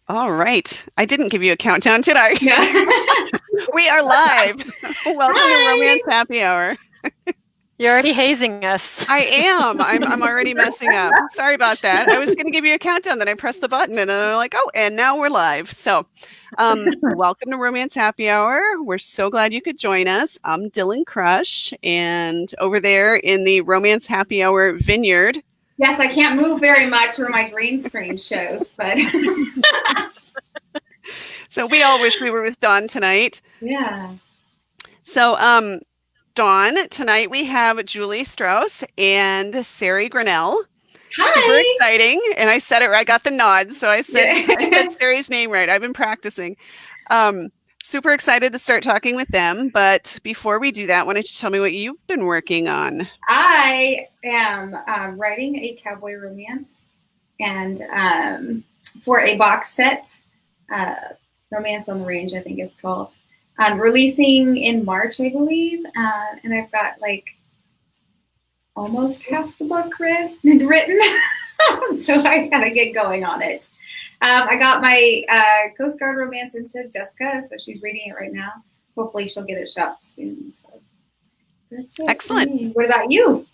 All right. I didn't give you a countdown, did I? Yeah. We are live. Welcome to Hi. Romance Happy Hour. You're already hazing us. I am. I'm already messing up. Sorry about that. I was going to give you a countdown, then I pressed the button, and then I'm like, oh, and now we're live. So, welcome to Romance Happy Hour. We're so glad you could join us. I'm Dylann Crush, and over there in the Romance Happy Hour vineyard. Yes, I can't move very much where my green screen shows, but So we all wish we were with Dawn tonight. yeah. So, Dawn, tonight we have Julie Strauss and Ceri Grenelle. Hi. Super exciting. And I said it right. I got the nod. So I said Yeah. Ceri's name right. I've been practicing. Super excited to start talking with them. But before we do that, why don't you tell me what you've been working on? I am writing a cowboy romance and for a box set, Romance on the Range, I think it's called. Releasing in March, I believe. And I've got like almost half the book written. So I gotta get going on it. I got my Coast Guard romance into Jessica, so she's reading it right now. Hopefully she'll get it shopped soon. So that's it. Excellent. What about you?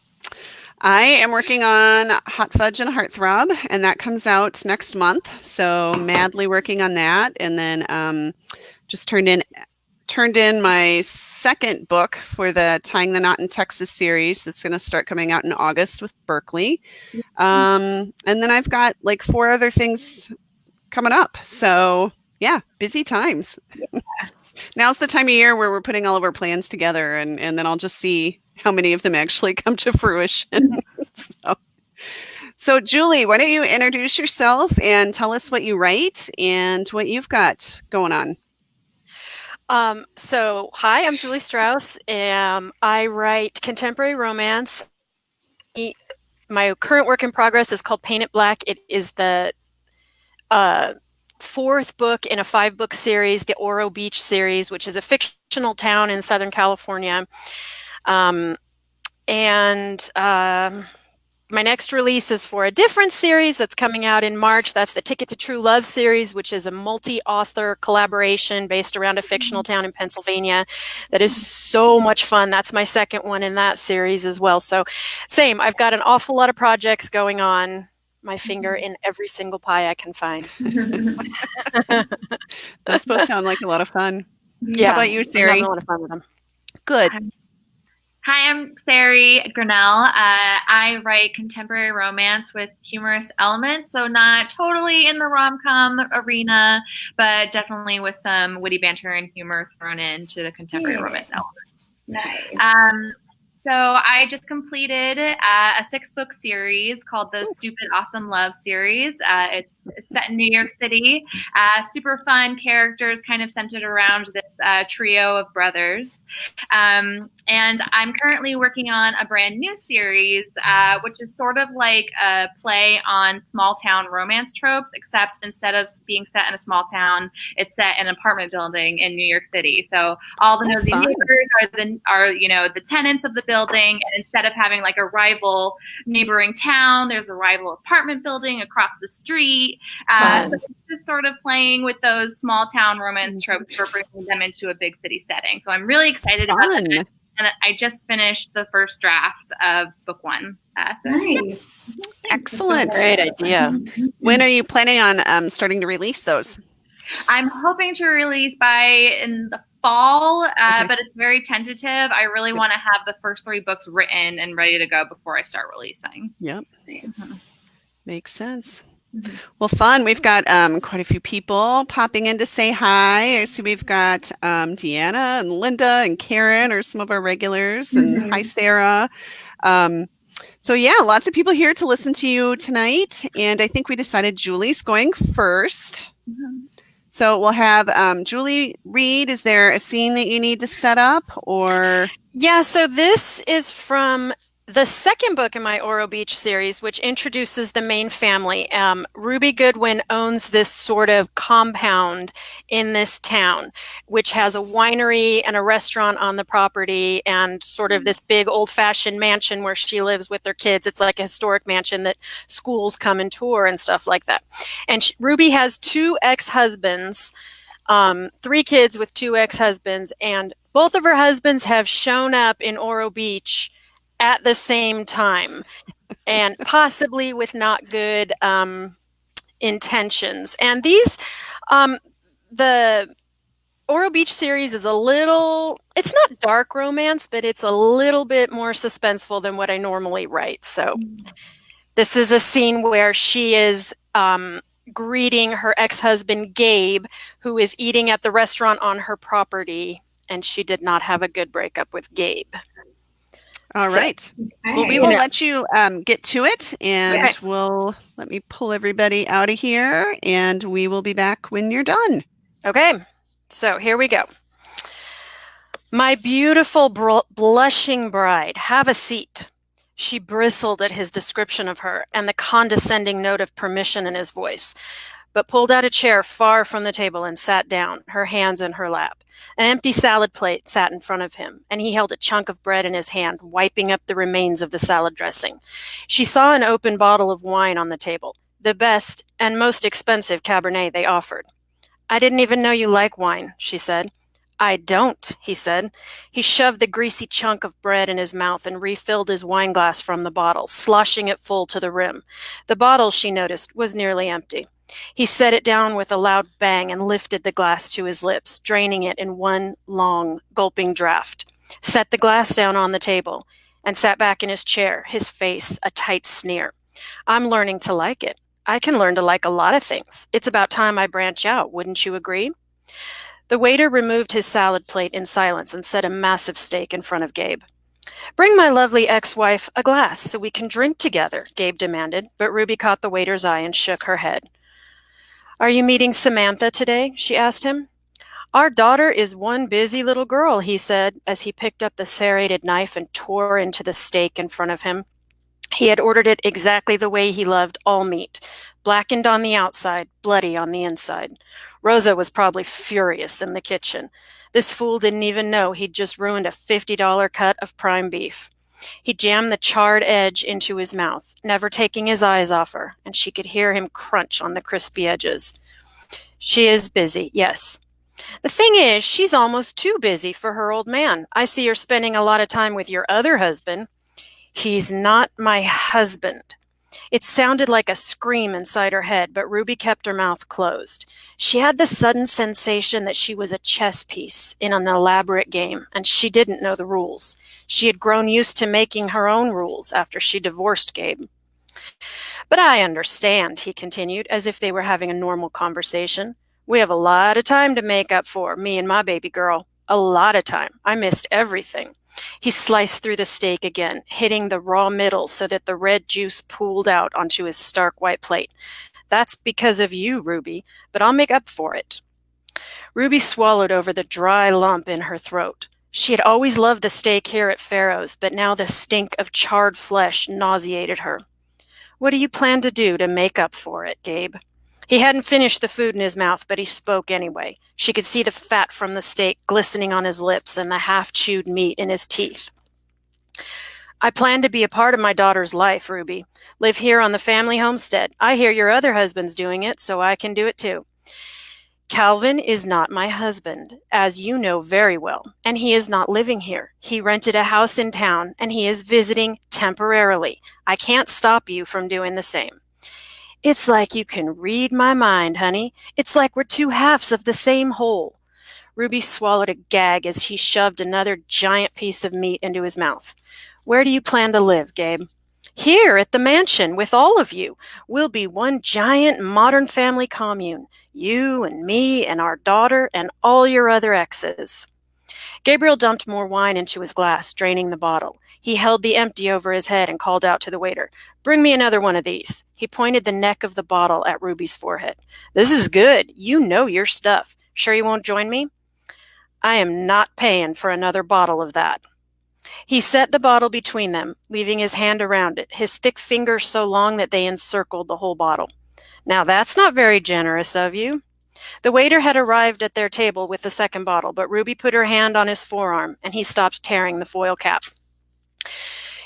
I am working on Hot Fudge and Heartthrob, and that comes out next month. So madly working on that, and then just turned in my second book for the Tying the Knot in Texas series that's going to start coming out in August with Berkeley. And then I've got like 4 other things coming up. So yeah, busy times. Yeah. Now's the time of year where we're putting all of our plans together, and then I'll just see how many of them actually come to fruition. So Julie, why don't you introduce yourself and tell us what you write and what you've got going on? Hi, I'm Julie Strauss. I write contemporary romance. My current work in progress is called Paint It Black. It is the 4th book in a 5-book series, the Oro Beach series, which is a fictional town in Southern California. My next release is for a different series that's coming out in March. That's the Ticket to True Love series, which is a multi-author collaboration based around a fictional town in Pennsylvania that is so much fun. That's my second one in that series as well. So same, I've got an awful lot of projects going on. My finger in every single pie I can find. Those both sound like a lot of fun. Yeah. How about you, Ceri? I'm having a lot of fun with them. Good. Hi, I'm Ceri Grenelle. I write contemporary romance with humorous elements, so not totally in the rom-com arena, but definitely with some witty banter and humor thrown into the contemporary romance element. Nice. So I just completed a 6-book series called the Stupid Awesome Love series. It's set in New York City. Super fun characters, kind of centered around this trio of brothers. And I'm currently working on a brand new series, which is sort of like a play on small town romance tropes, except instead of being set in a small town, it's set in an apartment building in New York City. So all the nosy neighbors are the tenants of the building, and instead of having like a rival neighboring town, there's a rival apartment building across the street. So it's just sort of playing with those small town romance tropes for bringing them into a big city setting. So I'm really excited about that. And I just finished the first draft of book 1. Nice. Excellent. Great idea. When are you planning on starting to release those? I'm hoping to release in the fall, but it's very tentative. I really want to have the first 3 books written and ready to go before I start releasing. Yep. Makes sense. Well, fun. We've got quite a few people popping in to say hi. I see we've got Deanna and Linda and Karen are some of our regulars. And hi, Sarah. So yeah, lots of people here to listen to you tonight. And I think we decided Julie's going first. So we'll have Julie read. Is there a scene that you need to set up, or? Yeah, so this is from The second book in my Oro Beach series, which introduces the main family, Ruby Goodwin owns this sort of compound in this town, which has a winery and a restaurant on the property and sort of this big old-fashioned mansion where she lives with their kids. It's like a historic mansion that schools come and tour and stuff like that. And Ruby has 2 ex-husbands, 3 kids with 2 ex-husbands, and both of her husbands have shown up in Oro Beach at the same time, and possibly with not good intentions. And these, the Oro Beach series is it's not dark romance, but it's a little bit more suspenseful than what I normally write. So this is a scene where she is greeting her ex-husband, Gabe, who is eating at the restaurant on her property, and she did not have a good breakup with Gabe. All right. Well, we will let you get to it, and let me pull everybody out of here, and we will be back when you're done. Okay. So here we go. My beautiful blushing bride, have a seat. She bristled at his description of her and the condescending note of permission in his voice, but pulled out a chair far from the table and sat down, her hands in her lap. An empty salad plate sat in front of him, and he held a chunk of bread in his hand, wiping up the remains of the salad dressing. She saw an open bottle of wine on the table, the best and most expensive Cabernet they offered. I didn't even know you like wine, she said. I don't, he said. He shoved the greasy chunk of bread in his mouth and refilled his wine glass from the bottle, sloshing it full to the rim. The bottle, she noticed, was nearly empty. He set it down with a loud bang and lifted the glass to his lips, draining it in one long, gulping draught, set the glass down on the table, and sat back in his chair, his face a tight sneer. I'm learning to like it. I can learn to like a lot of things. It's about time I branch out, wouldn't you agree? The waiter removed his salad plate in silence and set a massive steak in front of Gabe. Bring my lovely ex-wife a glass so we can drink together, Gabe demanded, but Ruby caught the waiter's eye and shook her head. Are you meeting Samantha today? She asked him. Our daughter is one busy little girl, he said, as he picked up the serrated knife and tore into the steak in front of him. He had ordered it exactly the way he loved all meat, blackened on the outside, bloody on the inside. Rosa was probably furious in the kitchen. This fool didn't even know he'd just ruined a $50 cut of prime beef. He jammed the charred edge into his mouth, never taking his eyes off her, and she could hear him crunch on the crispy edges. She is busy, yes. The thing is, she's almost too busy for her old man. I see her spending a lot of time with your other husband. He's not my husband. It sounded like a scream inside her head, but Ruby kept her mouth closed. She had the sudden sensation that she was a chess piece in an elaborate game, and she didn't know the rules. She had grown used to making her own rules after she divorced Gabe. But I understand, he continued, as if they were having a normal conversation. We have a lot of time to make up for, me and my baby girl. A lot of time. I missed everything. He sliced through the steak again, hitting the raw middle so that the red juice pooled out onto his stark white plate. That's because of you, Ruby, but I'll make up for it. Ruby swallowed over the dry lump in her throat. She had always loved the steak here at Pharaoh's, but now the stink of charred flesh nauseated her. What do you plan to do to make up for it, Gabe? He hadn't finished the food in his mouth, but he spoke anyway. She could see the fat from the steak glistening on his lips and the half-chewed meat in his teeth. I plan to be a part of my daughter's life, Ruby. Live here on the family homestead. I hear your other husband's doing it, so I can do it too. Calvin is not my husband, as you know very well, and he is not living here. He rented a house in town, and he is visiting temporarily. I can't stop you from doing the same. It's like you can read my mind, honey. It's like we're two halves of the same whole. Ruby swallowed a gag as he shoved another giant piece of meat into his mouth. Where do you plan to live, Gabe? Here at the mansion with all of you. We'll be one giant modern family commune. You and me and our daughter and all your other exes. Gabriel dumped more wine into his glass, draining the bottle. He held the empty over his head and called out to the waiter, "Bring me another one of these." He pointed the neck of the bottle at Ruby's forehead. "This is good. You know your stuff. Sure you won't join me?" "I am not paying for another bottle of that." He set the bottle between them, leaving his hand around it, his thick fingers so long that they encircled the whole bottle. Now that's not very generous of you. The waiter had arrived at their table with the second bottle, but Ruby put her hand on his forearm, and he stopped tearing the foil cap.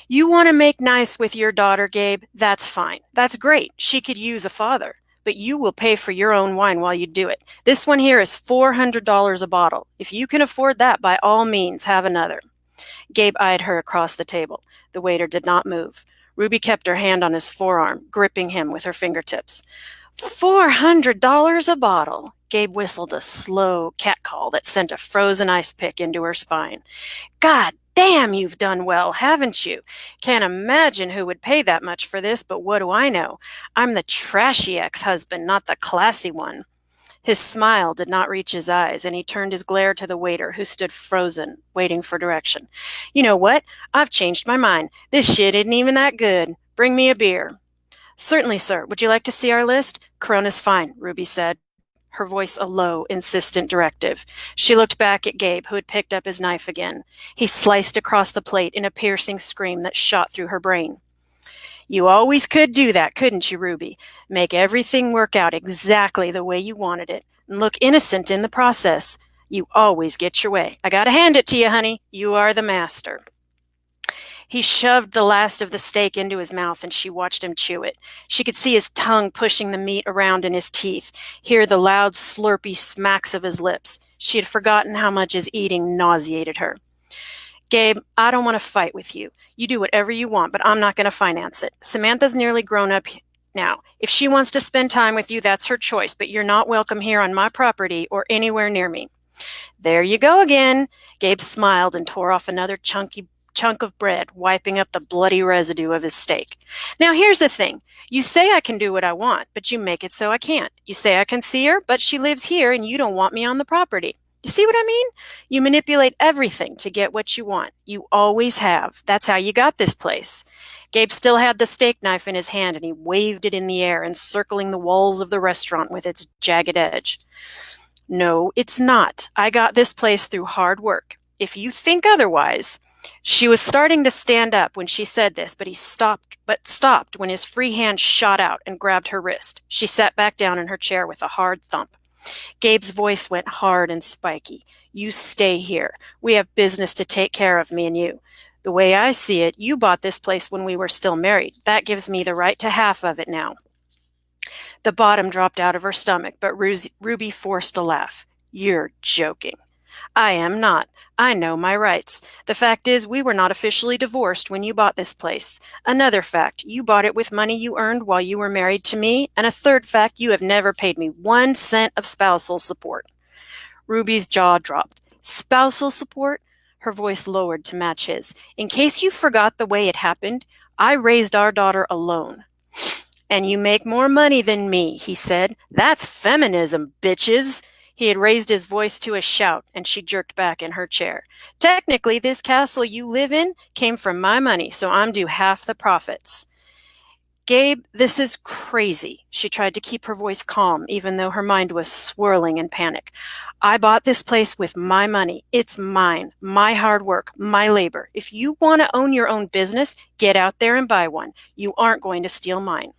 You want to make nice with your daughter, Gabe? That's fine. That's great. She could use a father. But you will pay for your own wine while you do it. This one here is $400 a bottle. If you can afford that, by all means, have another. Gabe eyed her across the table. The waiter did not move. Ruby kept her hand on his forearm, gripping him with her fingertips. $400 a bottle. Gabe whistled a slow cat call that sent a frozen ice pick into her spine. God damn, you've done well, haven't you? Can't imagine who would pay that much for this, but what do I know? I'm the trashy ex-husband, not the classy one. His smile did not reach his eyes, and he turned his glare to the waiter, who stood frozen, waiting for direction. You know what? I've changed my mind. This shit isn't even that good. Bring me a beer. Certainly, sir. Would you like to see our list? Corona's fine, Ruby said, her voice a low, insistent directive. She looked back at Gabe, who had picked up his knife again. He sliced across the plate in a piercing scream that shot through her brain. You always could do that, couldn't you, Ruby? Make everything work out exactly the way you wanted it, and look innocent in the process. You always get your way. I gotta hand it to you, honey. You are the master. He shoved the last of the steak into his mouth, and she watched him chew it. She could see his tongue pushing the meat around in his teeth, hear the loud slurpy smacks of his lips. She had forgotten how much his eating nauseated her. Gabe, I don't want to fight with you. You do whatever you want, but I'm not going to finance it. Samantha's nearly grown up now. If she wants to spend time with you, that's her choice, but you're not welcome here on my property or anywhere near me. There you go again. Gabe smiled and tore off another chunk of bread, wiping up the bloody residue of his steak. Now here's the thing. You say I can do what I want, but you make it so I can't. You say I can see her, but she lives here and you don't want me on the property. You see what I mean? You manipulate everything to get what you want. You always have. That's how you got this place. Gabe still had the steak knife in his hand, and he waved it in the air, encircling the walls of the restaurant with its jagged edge. No, it's not. I got this place through hard work. If you think otherwise... She was starting to stand up when she said this, but he stopped when his free hand shot out and grabbed her wrist. She sat back down in her chair with a hard thump. Gabe's voice went hard and spiky. You stay here. We have business to take care of, me and you. The way I see it, you bought this place when we were still married. That gives me the right to half of it now. The bottom dropped out of her stomach, but Ruby forced a laugh. You're joking. I am not. I know my rights. The fact is, we were not officially divorced when you bought this place. Another fact, you bought it with money you earned while you were married to me. And a third fact, you have never paid me 1 cent of spousal support. Ruby's jaw dropped. Spousal support? Her voice lowered to match his. In case you forgot the way it happened, I raised our daughter alone. And you make more money than me, he said. That's feminism, bitches. He had raised his voice to a shout, and she jerked back in her chair. Technically, this castle you live in came from my money, so I'm due half the profits. Gabe, this is crazy. She tried to keep her voice calm, even though her mind was swirling in panic. I bought this place with my money. It's mine, my hard work, my labor. If you want to own your own business, get out there and buy one. You aren't going to steal mine.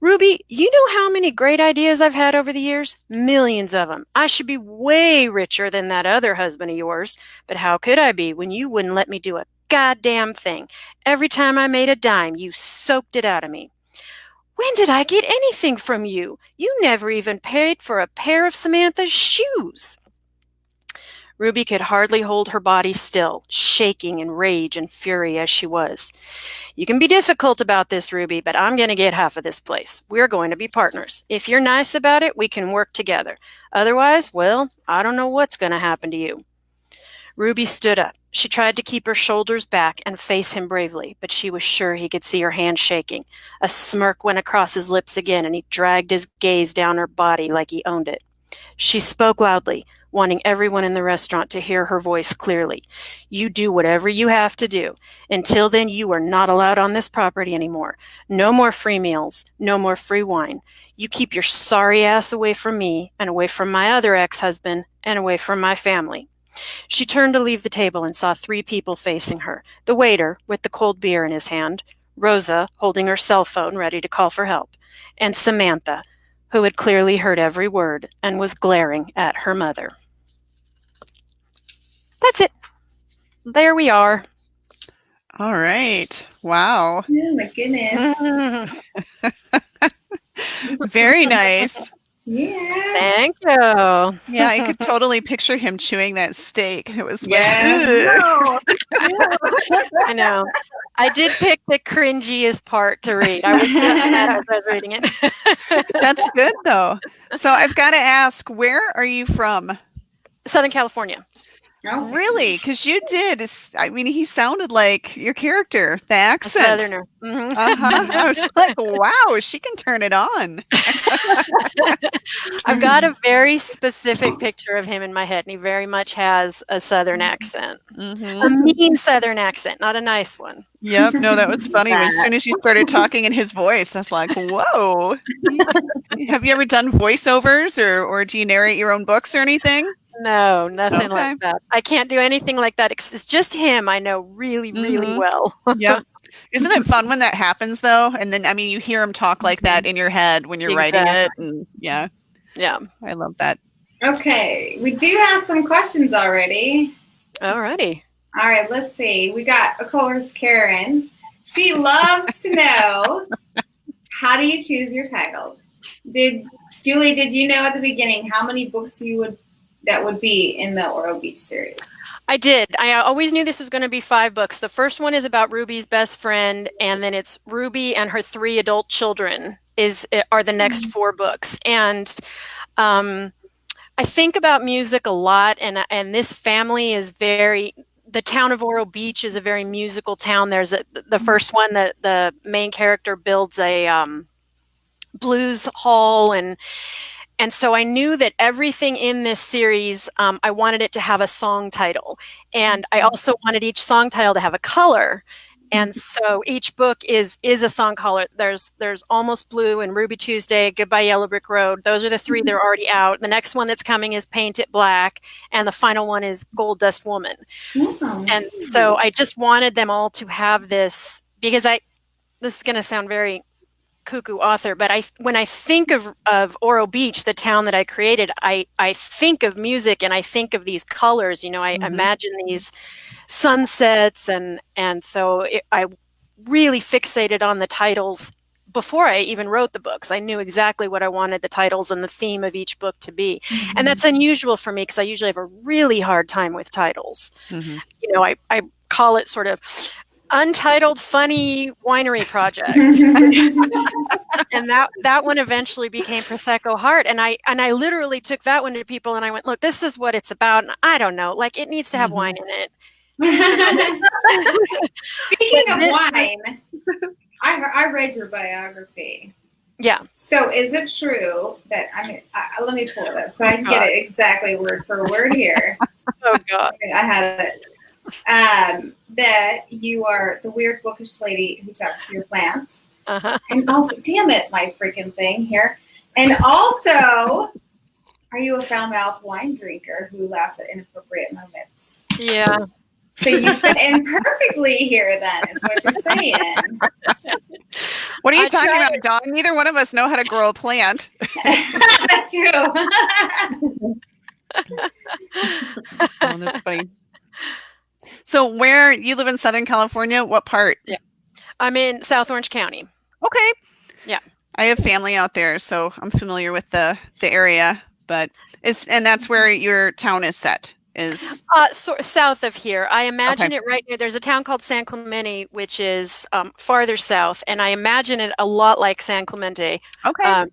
Ruby, you know how many great ideas I've had over the years? Millions of them. I should be way richer than that other husband of yours. But how could I be when you wouldn't let me do a goddamn thing? Every time I made a dime, you soaked it out of me. When did I get anything from you? You never even paid for a pair of Samantha's shoes. Ruby could hardly hold her body still, shaking in rage and fury as she was. You can be difficult about this, Ruby, but I'm going to get half of this place. We're going to be partners. If you're nice about it, we can work together. Otherwise, well, I don't know what's going to happen to you. Ruby stood up. She tried to keep her shoulders back and face him bravely, but she was sure he could see her hand shaking. A smirk went across his lips again, and he dragged his gaze down her body like he owned it. She spoke loudly, wanting everyone in the restaurant to hear her voice clearly. You do whatever you have to do. Until then, you are not allowed on this property anymore. No more free meals, no more free wine. You keep your sorry ass away from me and away from my other ex-husband and away from my family. She turned to leave the table and saw 3 people facing her. The waiter, with the cold beer in his hand, Rosa, holding her cell phone ready to call for help, and Samantha, who had clearly heard every word and was glaring at her mother. That's it. There we are. All right. Wow. Oh my goodness. Very nice. Yeah. Thank you. Yeah, I could totally picture him chewing that steak. It was like, Yes. I know. I did pick the cringiest part to read. I was thinking that as I was reading it. That's good though. So I've got to ask, where are you from? Southern California. Okay. Really? Because you did. I mean, he sounded like your character, the accent. Southerner. Mhm. I was like, wow, she can turn it on. I've got a very specific picture of him in my head, and he very much has a Southern accent. Mhm. A mean Southern accent, not a nice one. Yep. No, that was funny. As soon as you started talking in his voice, I was like, whoa. Have you ever done voiceovers or do you narrate your own books or anything? No, nothing Okay. like that. I can't do anything like that. It's just him I know really, really Mhm. well. Yep. Isn't it fun when that happens though? And then, I mean, you hear him talk like that in your head when you're writing it. And yeah, Yeah. I love that. Okay. We do have some questions already. Alrighty. All right, let's see. We got, of course, Karen. She loves to know, how do you choose your titles? Julie, did you know at the beginning how many books that would be in the Oro Beach series? I did. I always knew this was going to be 5 books. The first one is about Ruby's best friend, and then it's Ruby and her 3 adult children are the next 4 books. And I think about music a lot, and this family is the town of Oro Beach is a very musical town. There's the first one that the main character builds a blues hall, and so I knew that everything in this series, I wanted it to have a song title. And I also wanted each song title to have a color. And so each book is a song color. There's Almost Blue and Ruby Tuesday, Goodbye Yellow Brick Road. Those are the 3 that are already out. The next one that's coming is Paint It Black. And the final one is Gold Dust Woman. Oh. And so I just wanted them all to have this, because this is going to sound very cuckoo author, but when I think of Oro Beach, the town that I created, I think of music and I think of these colors. I imagine these sunsets, and so I really fixated on the titles before I even wrote the books. I knew exactly what I wanted the titles and the theme of each book to be, and that's unusual for me because I usually have a really hard time with titles. I call it sort of Untitled Funny Winery Project. And that one eventually became Prosecco Heart. And I literally took that one to people and I went, look, this is what it's about. And I don't know, like it needs to have wine in it. Speaking of wine, I read your biography. Yeah. So is it true that, let me pull it up so I can get it exactly word for word here. Oh God. Okay, I had it. That you are the weird bookish lady who talks to your plants. And also, damn it, my freaking thing here. And also, are you a foul-mouthed wine drinker who laughs at inappropriate moments? Yeah. So you fit in perfectly here then, is what you're saying. What are you talking about, Dawn? Neither one of us know how to grow a plant. That's true. Oh, that's funny. So where you live in Southern California, what part? Yeah. I'm in South Orange County. Okay. Yeah. I have family out there, so I'm familiar with the area, but and that's where your town is set. Is south of here. I imagine it right near. There's a town called San Clemente, which is farther south, and I imagine it a lot like San Clemente. Okay.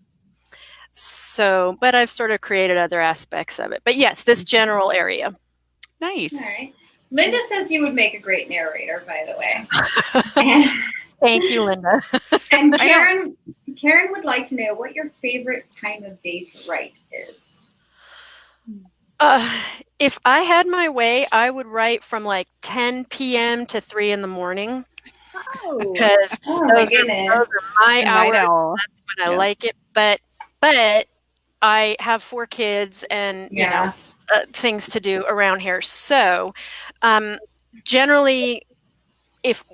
But I've sort of created other aspects of it. But yes, this general area. Nice. All right. Linda says you would make a great narrator, by the way. Thank you, Linda. And Karen would like to know what your favorite time of day to write is. If I had my way, I would write from like 10 p.m. to 3 in the morning. Because those are my hours. That's when I like it. But I have 4 kids and you know, things to do around here. So generally, if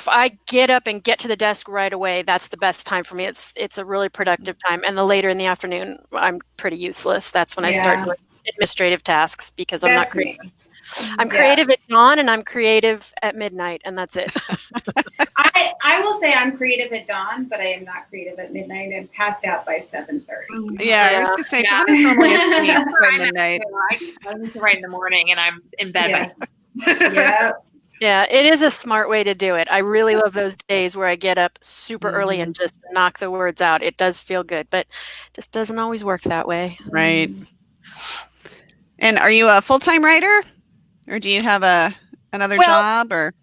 I get up and get to the desk right away, that's the best time for me. It's a really productive time. And the later in the afternoon, I'm pretty useless. That's when I start doing administrative tasks because I'm not creative. Me. I'm creative at dawn and I'm creative at midnight, and that's it. I will say I'm creative at dawn, but I am not creative at midnight. I'm passed out by 7:30. Yeah, I was gonna say Dawn is normally asleep by midnight. I need to write in the morning, and I'm in bed. Yeah. Yeah, it is a smart way to do it. I really love those days where I get up super early and just knock the words out. It does feel good, but it just doesn't always work that way. Right. And are you a full-time writer? Or do you have another job? Or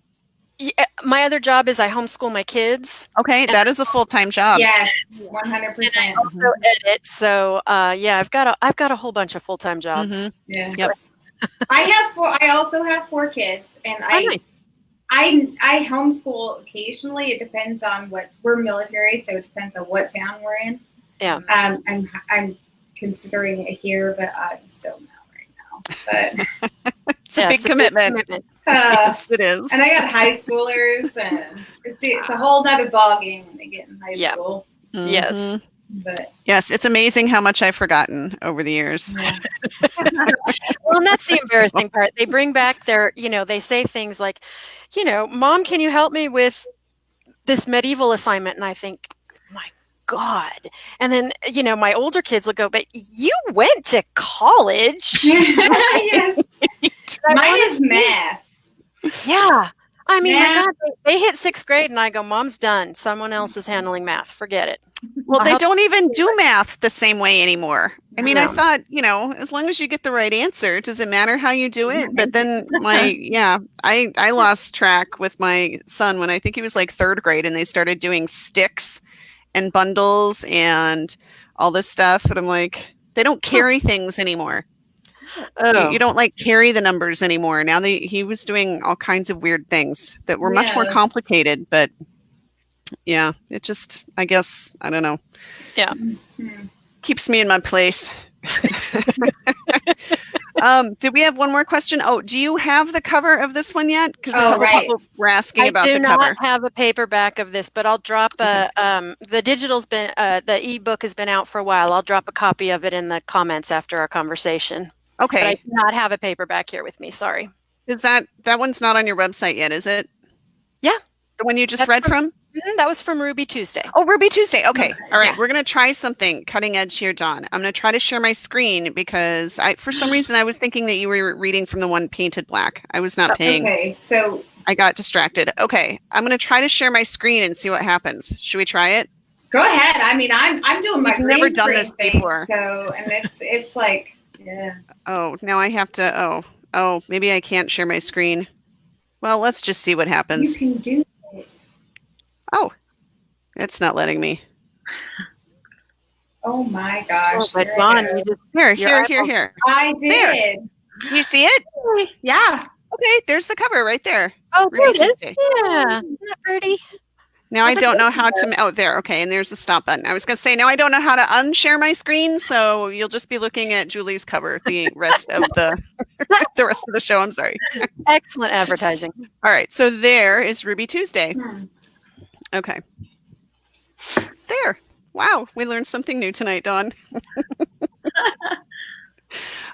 my other job is I homeschool my kids. Okay, that is a full-time job. Yes, 100%. And I also edit. So I've got a whole bunch of full-time jobs. Yeah. Yep. I also have 4 kids, and nice. I homeschool occasionally. It depends on we're military, so it depends on what town we're in. Yeah. I'm considering it here, but I just don't know right now. But it's a big commitment. Yes, it is. And I got high schoolers, and it's a whole nother ballgame when they get in high school. Mm-hmm. Yes. But yes, it's amazing how much I've forgotten over the years. Yeah. Well, and that's the embarrassing part. They bring back they say things like, Mom, can you help me with this medieval assignment? And I think, my God. And then, my older kids will go, but you went to college. Yes. Mine is math. Yeah. I mean, my God, they hit 6th grade and I go, Mom's done. Someone else is handling math. Forget it. Well, they don't even do math the same way anymore. I mean, I thought, as long as you get the right answer, does it matter how you do it? But then I lost track with my son when I think he was like 3rd grade and they started doing sticks and bundles and all this stuff. And I'm like, they don't carry things anymore. Oh. You don't carry the numbers anymore. Now he was doing all kinds of weird things that were much more complicated, but yeah, it just, I guess, I don't know. Yeah. Keeps me in my place. Did we have one more question? Oh, do you have the cover of this one yet? Because people were asking about the cover. I do not have a paperback of this, but I'll drop the digital's been, the ebook has been out for a while. I'll drop a copy of it in the comments after our conversation. Okay. But I do not have a paperback here with me. Sorry. Is that one's not on your website yet, is it? Yeah. The one you just read from? That was from Ruby Tuesday. Oh, Ruby Tuesday. Okay. All right. Yeah. We're going to try something cutting edge here, Dawn. I'm going to try to share my screen because for some reason I was thinking that you were reading from the one painted black. I was not paying. Okay. So I got distracted. Okay. I'm going to try to share my screen and see what happens. Should we try it? Go ahead. I mean, I'm doing my green never done this thing, before. So, and it's like, yeah. Oh, now I have to. Oh, maybe I can't share my screen. Well, let's just see what happens. You can do it. Oh, it's not letting me. Oh my gosh. But Dawn, here. I did. There. You see it? Yeah. Okay, there's the cover right there. Oh, there it is. Yeah. Isn't that pretty? Now I don't know how to. Oh, there. Okay, and there's the stop button. I was going to say now I don't know how to unshare my screen, so you'll just be looking at Julie's cover the rest of the rest of the show. I'm sorry. Excellent advertising. All right, so there is Ruby Tuesday. Okay. There. Wow, we learned something new tonight, Dawn.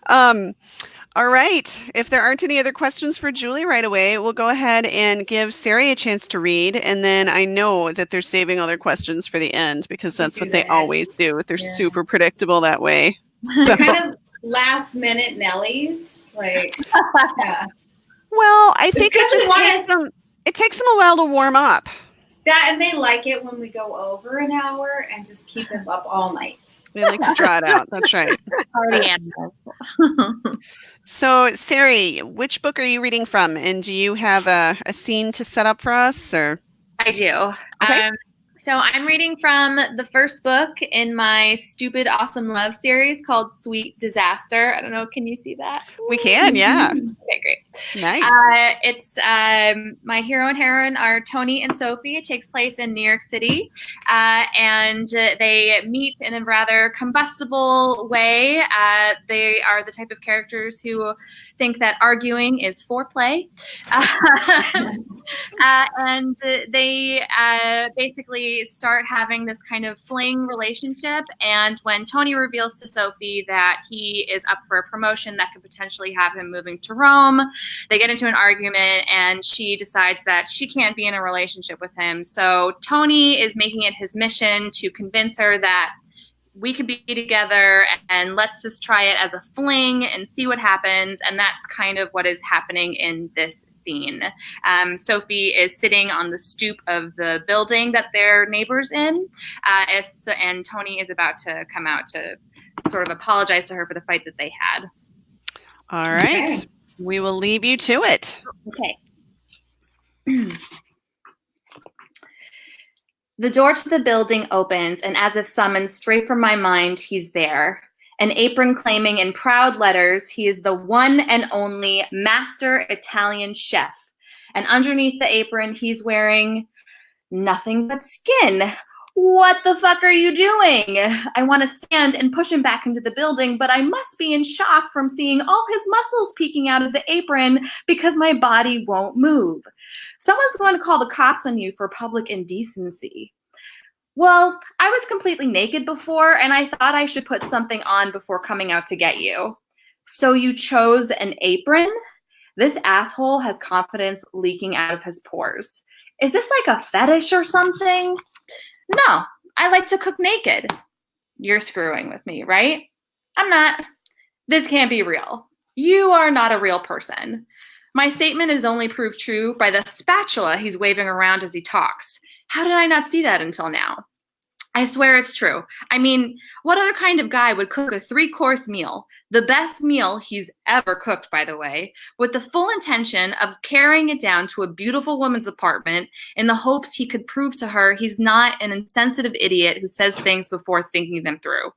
All right. If there aren't any other questions for Julie right away, we'll go ahead and give Ceri a chance to read. And then I know that they're saving all their questions for the end because that's what they always do. They're super predictable that way. So. Kind of last minute Nellies. Yeah. Well, I think it takes them a while to warm up. That, and they like it when we go over an hour and just keep them up all night. They like to draw it out. That's right. Party animals. So, Ceri, which book are you reading from? And do you have a scene to set up for us? Or I do. Okay. So I'm reading from the first book in my Stupid Awesome Love series called Sweet Disaster. I don't know, can you see that? We can, yeah. Okay, great. Nice. It's my hero and heroine are Tony and Sophie. It takes place in New York City, and they meet in a rather combustible way. They are the type of characters who think that arguing is foreplay, and they basically start having this kind of fling relationship. And when Tony reveals to Sophie that he is up for a promotion that could potentially have him moving to Rome, they get into an argument, and she decides that she can't be in a relationship with him. So Tony is making it his mission to convince her that we could be together and let's just try it as a fling and see what happens. And that's kind of what is happening in this scene. Sophie is sitting on the stoop of the building that they're neighbors in, and Tony is about to come out to sort of apologize to her for the fight that they had. All right. Okay. We will leave you to it. Okay. The door to the building opens, and as if summoned straight from my mind, he's there. An apron claiming in proud letters he is the one and only master Italian chef. And underneath the apron, he's wearing nothing but skin. What the fuck are you doing? I want to stand and push him back into the building, but I must be in shock from seeing all his muscles peeking out of the apron because my body won't move. Someone's going to call the cops on you for public indecency. Well, I was completely naked before, and I thought I should put something on before coming out to get you. So you chose an apron? This asshole has confidence leaking out of his pores. Is this like a fetish or something? No, I like to cook naked. You're screwing with me, right? I'm not. This can't be real. You are not a real person. My statement is only proved true by the spatula he's waving around as he talks. How did I not see that until now? I swear it's true. I mean, what other kind of guy would cook a 3-course meal, the best meal he's ever cooked, by the way, with the full intention of carrying it down to a beautiful woman's apartment in the hopes he could prove to her he's not an insensitive idiot who says things before thinking them through?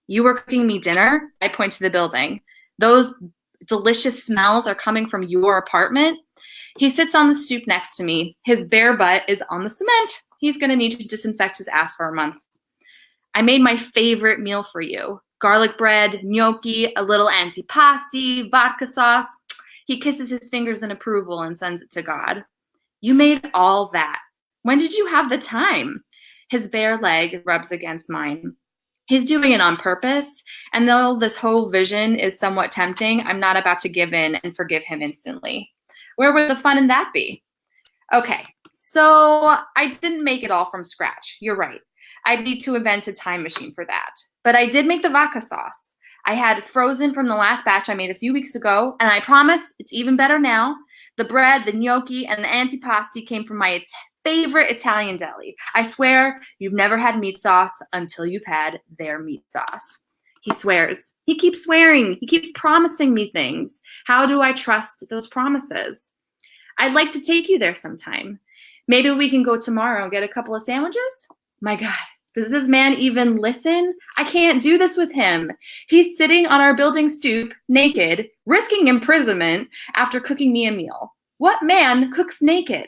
You were cooking me dinner? I point to the building. Those delicious smells are coming from your apartment? He sits on the stoop next to me. His bare butt is on the cement. He's going to need to disinfect his ass for a month. I made my favorite meal for you. Garlic bread, gnocchi, a little antipasti, vodka sauce. He kisses his fingers in approval and sends it to God. You made all that. When did you have the time? His bare leg rubs against mine. He's doing it on purpose, and though this whole vision is somewhat tempting, I'm not about to give in and forgive him instantly. Where would the fun in that be? Okay, so I didn't make it all from scratch. You're right. I'd need to invent a time machine for that. But I did make the vodka sauce. I had frozen from the last batch I made a few weeks ago, and I promise it's even better now. The bread, the gnocchi, and the antipasti came from my favorite Italian deli. I swear you've never had meat sauce until you've had their meat sauce. He swears. He keeps swearing. He keeps promising me things. How do I trust those promises? I'd like to take you there sometime. Maybe we can go tomorrow and get a couple of sandwiches? My God, does this man even listen? I can't do this with him. He's sitting on our building stoop, naked, risking imprisonment after cooking me a meal. What man cooks naked?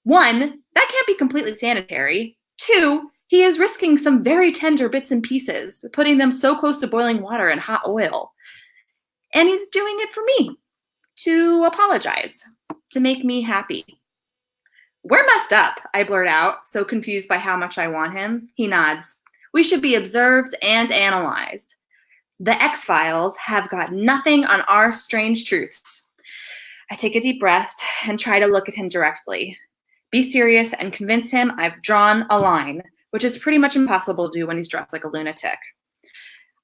1, that can't be completely sanitary. 2, he is risking some very tender bits and pieces, putting them so close to boiling water and hot oil. And he's doing it for me, to apologize, to make me happy. We're messed up, I blurt out, so confused by how much I want him. He nods. We should be observed and analyzed. The X-Files have got nothing on our strange truths. I take a deep breath and try to look at him directly. Be serious and convince him I've drawn a line, which is pretty much impossible to do when he's dressed like a lunatic.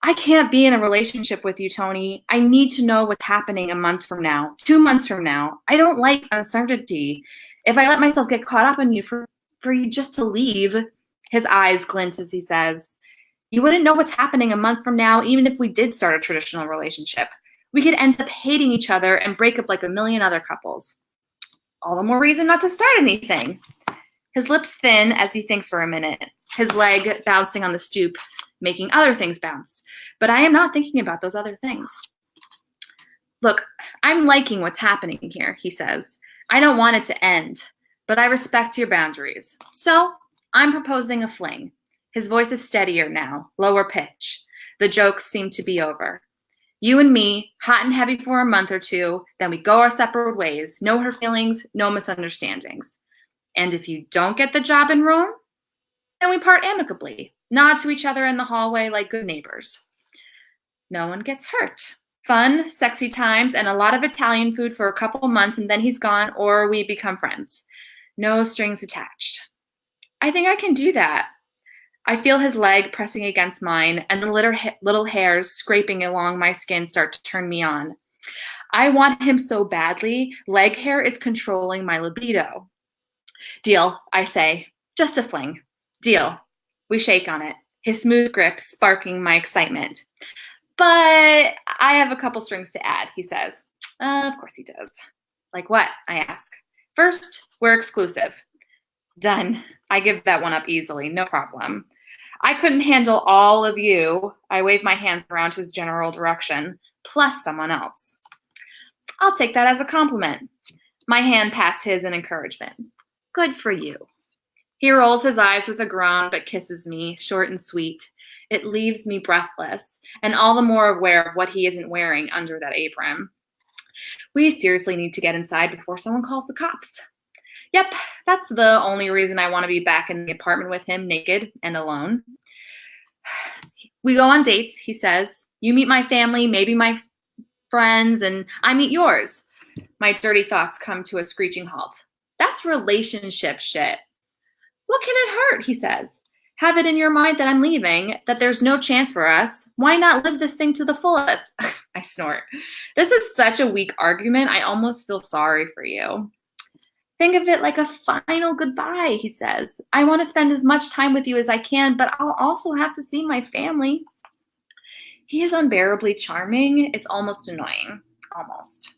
I can't be in a relationship with you, Tony. I need to know what's happening a month from now, 2 months from now. I don't like uncertainty. If I let myself get caught up in you for you just to leave, his eyes glint as he says, you wouldn't know what's happening a month from now, even if we did start a traditional relationship. We could end up hating each other and break up like a million other couples. All the more reason not to start anything. His lips thin as he thinks for a minute, his leg bouncing on the stoop, making other things bounce. But I am not thinking about those other things. Look, I'm liking what's happening here, he says. I don't want it to end, but I respect your boundaries. So I'm proposing a fling. His voice is steadier now, lower pitch. The jokes seem to be over. You and me, hot and heavy for a month or two, then we go our separate ways. No hurt feelings, no misunderstandings. And if you don't get the job in Rome, then we part amicably, nod to each other in the hallway like good neighbors. No one gets hurt. Fun, sexy times, and a lot of Italian food for a couple months, and then he's gone, or we become friends. No strings attached. I think I can do that. I feel his leg pressing against mine, and the little hairs scraping along my skin start to turn me on. I want him so badly, leg hair is controlling my libido. Deal, I say. Just a fling. Deal. We shake on it, his smooth grip sparking my excitement. But I have a couple strings to add, he says. Of course he does. Like what? I ask. First, we're exclusive. Done. I give that one up easily, no problem. I couldn't handle all of you. I wave my hands around his general direction, plus someone else. I'll take that as a compliment. My hand pats his in encouragement. Good for you. He rolls his eyes with a groan, but kisses me, short and sweet. It leaves me breathless, and all the more aware of what he isn't wearing under that apron. We seriously need to get inside before someone calls the cops. Yep, that's the only reason I want to be back in the apartment with him, naked and alone. We go on dates, he says. You meet my family, maybe my friends, and I meet yours. My dirty thoughts come to a screeching halt. That's relationship shit. What can it hurt, he says. Have it in your mind that I'm leaving, that there's no chance for us. Why not live this thing to the fullest? I snort. This is such a weak argument, I almost feel sorry for you. Think of it like a final goodbye, he says. I want to spend as much time with you as I can, but I'll also have to see my family. He is unbearably charming. It's almost annoying. Almost.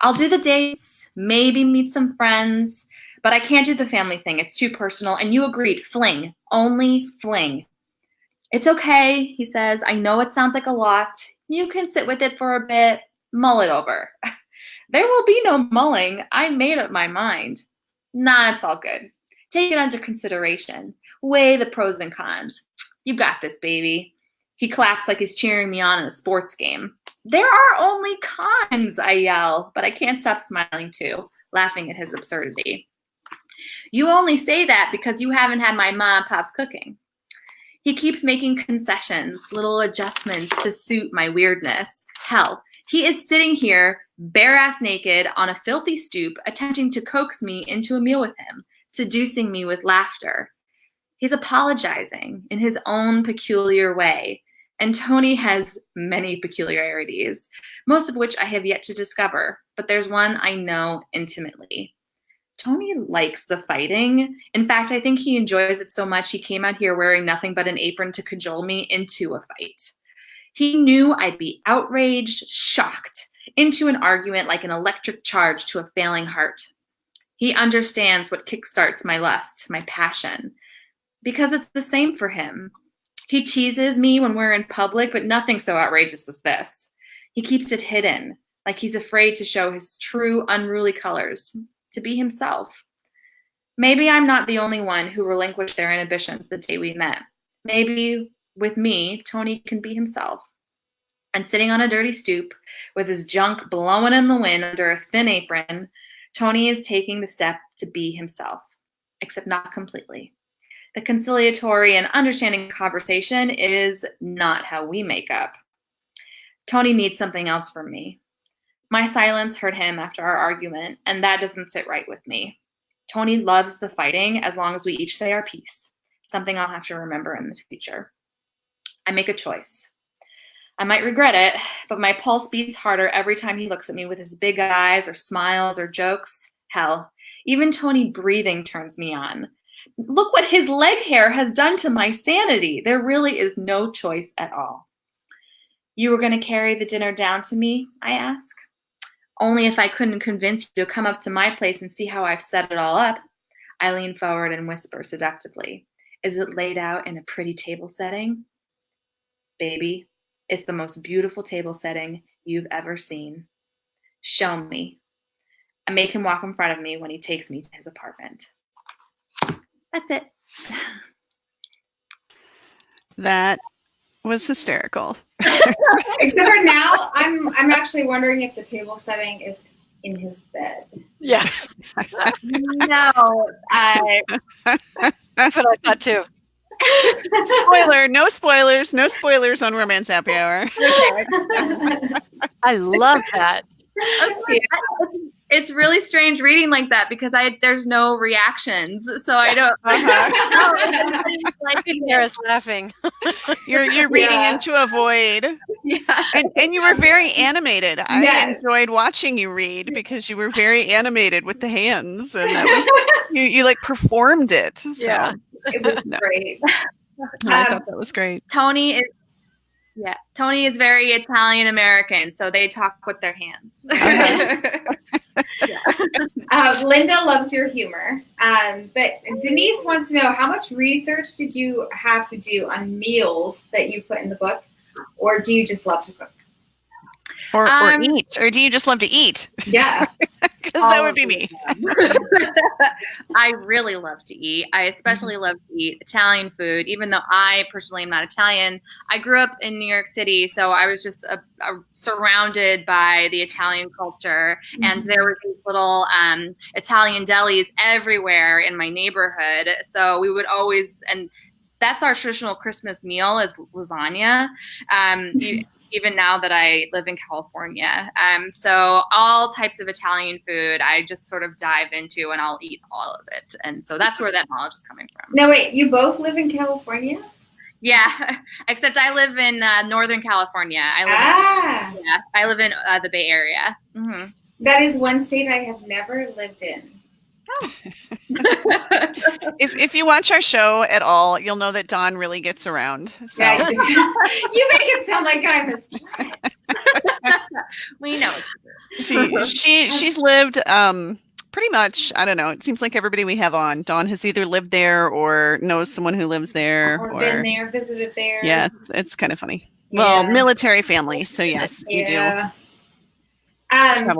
I'll do the dates, maybe meet some friends, but I can't do the family thing. It's too personal, and you agreed. Fling. Only fling. It's okay, he says. I know it sounds like a lot. You can sit with it for a bit. Mull it over. There will be no mulling. I made up my mind. Nah, it's all good. Take it under consideration. Weigh the pros and cons. You got this, baby. He claps like he's cheering me on in a sports game. There are only cons, I yell, but I can't stop smiling too, laughing at his absurdity. You only say that because you haven't had my mom and pop's cooking. He keeps making concessions, little adjustments to suit my weirdness. Hell, he is sitting here, bare-ass naked, on a filthy stoop, attempting to coax me into a meal with him, seducing me with laughter. He's apologizing in his own peculiar way, and Tony has many peculiarities, most of which I have yet to discover, but there's one I know intimately. Tony likes the fighting. In fact, I think he enjoys it so much he came out here wearing nothing but an apron to cajole me into a fight. He knew I'd be outraged, shocked, into an argument like an electric charge to a failing heart. He understands what kickstarts my lust, my passion, because it's the same for him. He teases me when we're in public, but nothing so outrageous as this. He keeps it hidden, like he's afraid to show his true, unruly colors, to be himself. Maybe I'm not the only one who relinquished their inhibitions the day we met. Maybe with me, Tony can be himself. And sitting on a dirty stoop, with his junk blowing in the wind under a thin apron, Tony is taking the step to be himself, except not completely. The conciliatory and understanding conversation is not how we make up. Tony needs something else from me. My silence hurt him after our argument, and that doesn't sit right with me. Tony loves the fighting as long as we each say our piece, something I'll have to remember in the future. I make a choice. I might regret it, but my pulse beats harder every time he looks at me with his big eyes or smiles or jokes. Hell, even Tony breathing turns me on. Look what his leg hair has done to my sanity. There really is no choice at all. You were going to carry the dinner down to me, I ask. Only if I couldn't convince you to come up to my place and see how I've set it all up. I lean forward and whisper seductively, "Is it laid out in a pretty table setting?" "Baby, it's the most beautiful table setting you've ever seen. Show me." I make him walk in front of me when he takes me to his apartment. That's it. That was hysterical. Except for now, I'm actually wondering if the table setting is in his bed. Yeah, No, that's what I thought too. Spoiler, no spoilers, no spoilers on Romance Happy Hour. I love that. It's really strange reading like that because there's no reactions, so I don't. I can hear us laughing. You're reading into a void. Yeah. And you were very animated. I Yes. enjoyed watching you read because you were very animated with the hands, and that was, you like performed it. So Yeah. It was great. I thought that was great. Tony is very Italian American, so they talk with their hands. Linda loves your humor, but Denise wants to know, how much research did you have to do on meals that you put in the book, or do you just love to cook? Or eat, or do you just love to eat? Yeah. Because that would be me. I really love to eat. I especially love to eat Italian food, even though I personally am not Italian. I grew up in New York City, so I was just surrounded by the Italian culture. And there were these little Italian delis everywhere in my neighborhood. So we would always, and that's our traditional Christmas meal is lasagna. Even now that I live in California. So all types of Italian food, I just sort of dive into and I'll eat all of it. And so that's where that knowledge is coming from. No, wait, you both live in California? Yeah, except I live in Northern California. I live in the Bay Area. Mm-hmm. That is one state I have never lived in. If you watch our show at all, you'll know that Dawn really gets around. So. Yeah, you make it sound like I'm a slut. We know. She's lived pretty much, I don't know, it seems like everybody we have on, Dawn has either lived there or knows someone who lives there. Or been there, visited there. Yeah, it's kind of funny. Yeah. Well, military family, so yes, you do.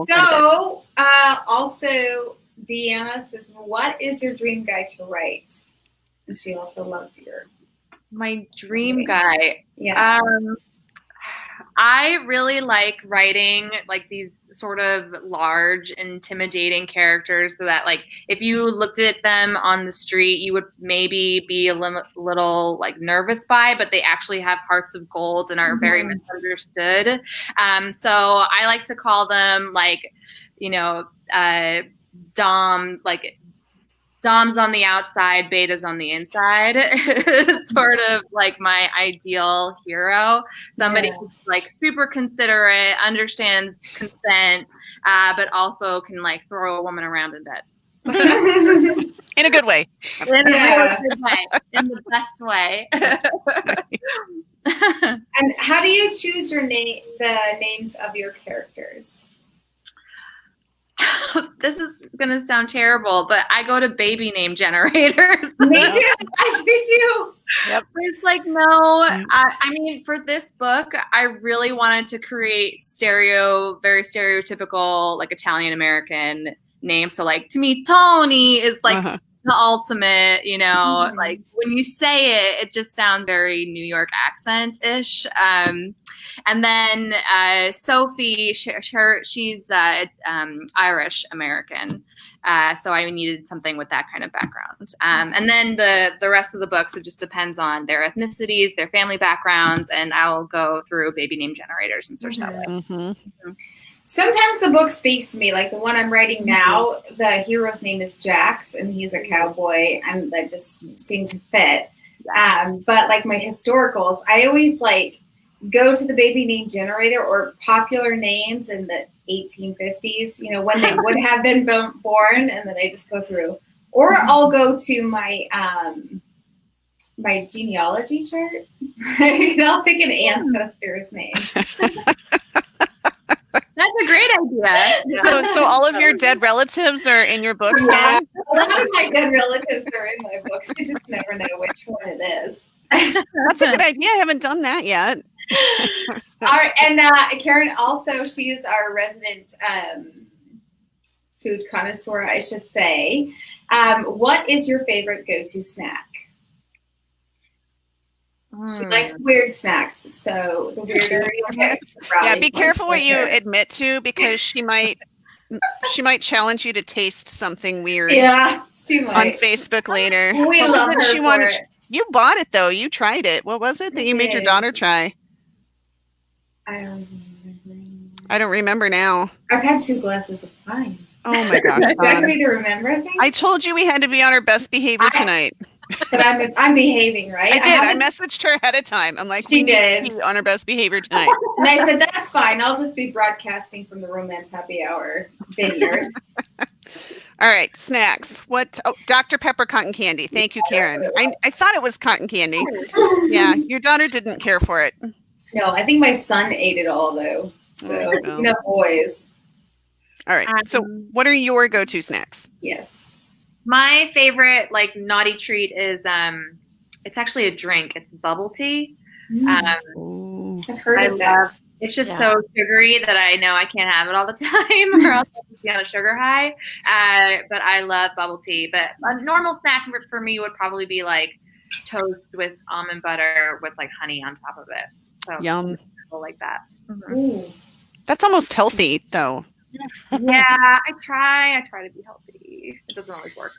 So, also, Deanna says, what is your dream guy to write? And she also loved my dream guy. Yeah. I really like writing like these sort of large, intimidating characters so that like if you looked at them on the street, you would maybe be a little like nervous by, but they actually have hearts of gold and are very misunderstood. So I like to call them like, Dom's on the outside, Beta's on the inside. Sort of like my ideal hero. Somebody who's like super considerate, understands consent, but also can like throw a woman around in bed. In a good way. In a really good way. In the best way. And how do you choose the names of your characters? This is going to sound terrible, but I go to baby name generators. Me too. I do too. Yep. It's like, no, I mean, for this book, I really wanted to create very stereotypical, like Italian American names. So like, to me, Tony is like the ultimate, like when you say it, it just sounds very New York accent-ish. And then Sophie, she's Irish American, so I needed something with that kind of background. And then the rest of the books, it just depends on their ethnicities, their family backgrounds, and I'll go through baby name generators and search that way. Mm-hmm. Sometimes the book speaks to me, like the one I'm writing now, the hero's name is Jax, and he's a cowboy, and that just seemed to fit. But like my historicals, I always like go to the baby name generator or popular names in the 1850s, when they would have been born, and then I just go through. Or I'll go to my my genealogy chart, and I'll pick an ancestor's name. That's a great idea. So all of your dead relatives are in your books now? A lot of my good relatives are in my books. You just never know which one it is. That's a good idea. I haven't done that yet. All right, and Karen also, she is our resident food connoisseur, I should say. What is your favorite go-to snack? She likes weird snacks, so the weirder you get. Yeah, be careful what you admit to, because she might challenge you to taste something weird. Yeah, she might. On Facebook later. We love her she for wanted. it. You bought it though. You tried it. What was it that you made your daughter try? I don't remember. I don't remember now. I've had 2 glasses of wine. Oh my gosh, I need to remember things. I told you we had to be on our best behavior tonight. But I'm behaving, right? I did. I messaged her ahead of time. I'm like, she did. Need to be on our best behavior tonight. And I said, that's fine. I'll just be broadcasting from the Romance Happy Hour vineyard. All right, snacks. What? Oh, Dr. Pepper cotton candy. Thank you, Karen. I thought it was cotton candy. Yeah, your daughter didn't care for it. No, I think my son ate it all, though. So, boys. All right. So what are your go-to snacks? Yes. My favorite naughty treat is it's actually a drink. It's bubble tea. I've heard of that. It's just so sugary that I know I can't have it all the time, or else I'll be on a sugar high. But I love bubble tea. But a normal snack for me would probably be toast with almond butter with honey on top of it. So yum. Like that. Ooh. That's almost healthy, though. Yeah, I try to be healthy. It doesn't always work.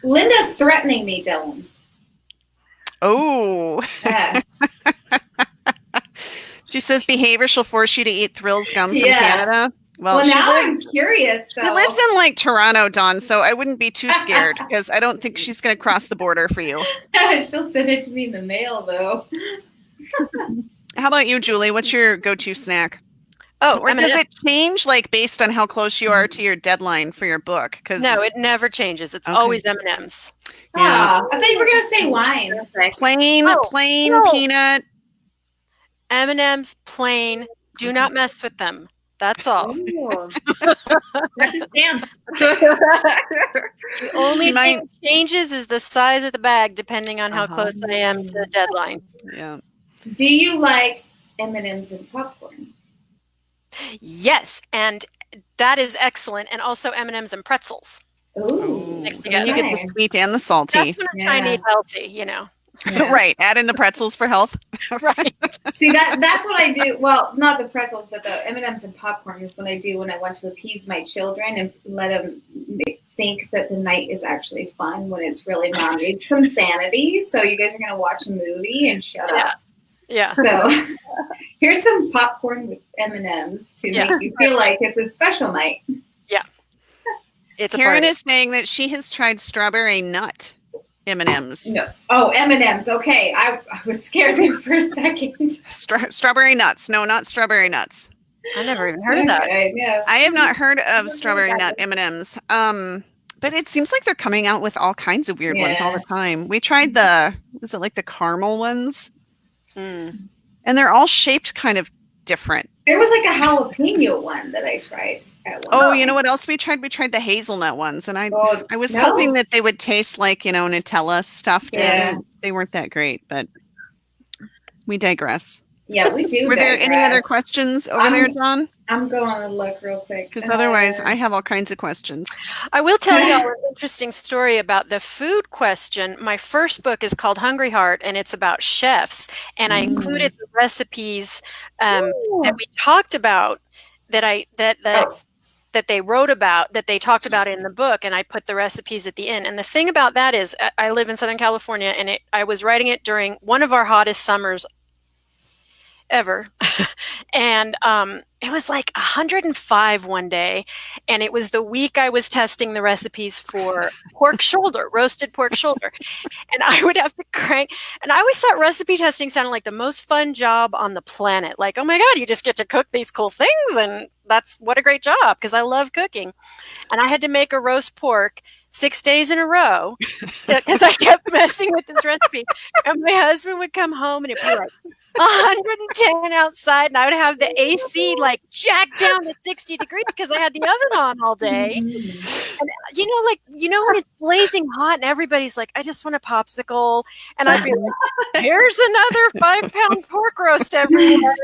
Linda's threatening me, Dylan. Oh. Yeah. She says behavior she'll force you to eat Thrills gum from Canada. Well, now I'm curious, though. She lives in Toronto, Dawn, so I wouldn't be too scared because I don't think she's going to cross the border for you. She'll send it to me in the mail, though. How about you, Julie? What's your go-to snack? Oh, or does it change based on how close you are to your deadline for your book? No, it never changes. It's always M&Ms. Yeah. I thought you were going to say wine. Plain peanut. M&M's plain. Do not mess with them. That's all. That's a dance. The only thing that changes is the size of the bag, depending on how close I am to the deadline. Yeah. Do you like M&M's and popcorn? Yes, and that is excellent. And also M&M's and pretzels. Ooh. Mixed together. You get the sweet and the salty. That's when I'm trying to eat healthy, Yeah. Right. Add in the pretzels for health. Right. See, that's what I do. Well, not the pretzels, but the M&Ms and popcorn is what I do when I want to appease my children and let them think that the night is actually fun when it's really not. It's some sanity. So you guys are going to watch a movie and shut up. Yeah. So here's some popcorn with M&Ms to make you feel like it's a special night. Yeah. Karen is saying that she has tried strawberry nut M&Ms. No. Oh, M&Ms. Okay. I was scared there for a second. Strawberry nuts. No, not strawberry nuts. I never even heard of that. No. I have not heard of strawberry nut M&Ms. But it seems like they're coming out with all kinds of weird ones all the time. We tried the caramel ones? And they're all shaped kind of different. There was a jalapeno one that I tried at one time. You know what else we tried? We tried the hazelnut ones, and I was hoping that they would taste like, Nutella stuffed in. They weren't that great, but we digress. Yeah, we do. Were there any other questions over there, Dawn? I'm going to look real quick. Because otherwise, I have all kinds of questions. I will tell you an interesting story about the food question. My first book is called Hungry Heart, and it's about chefs. And I included the recipes that we talked about, that they wrote about, that they talked about in the book, and I put the recipes at the end. And the thing about that is, I live in Southern California, and I was writing it during one of our hottest summers ever. And it was 105 one day, and it was the week I was testing the recipes for roasted pork shoulder, and I would have to crank. And I always thought recipe testing sounded like the most fun job on the planet. Like, oh my God, you just get to cook these cool things, and what a great job, because I love cooking. And I had to make a roast pork 6 days in a row because I kept messing with this recipe. And my husband would come home and it'd be like 110 outside, and I would have the AC like jacked down to 60 degrees because I had the oven on all day. And when it's blazing hot and everybody's like, I just want a popsicle. And I'd be like, here's another 5-pound pork roast everywhere.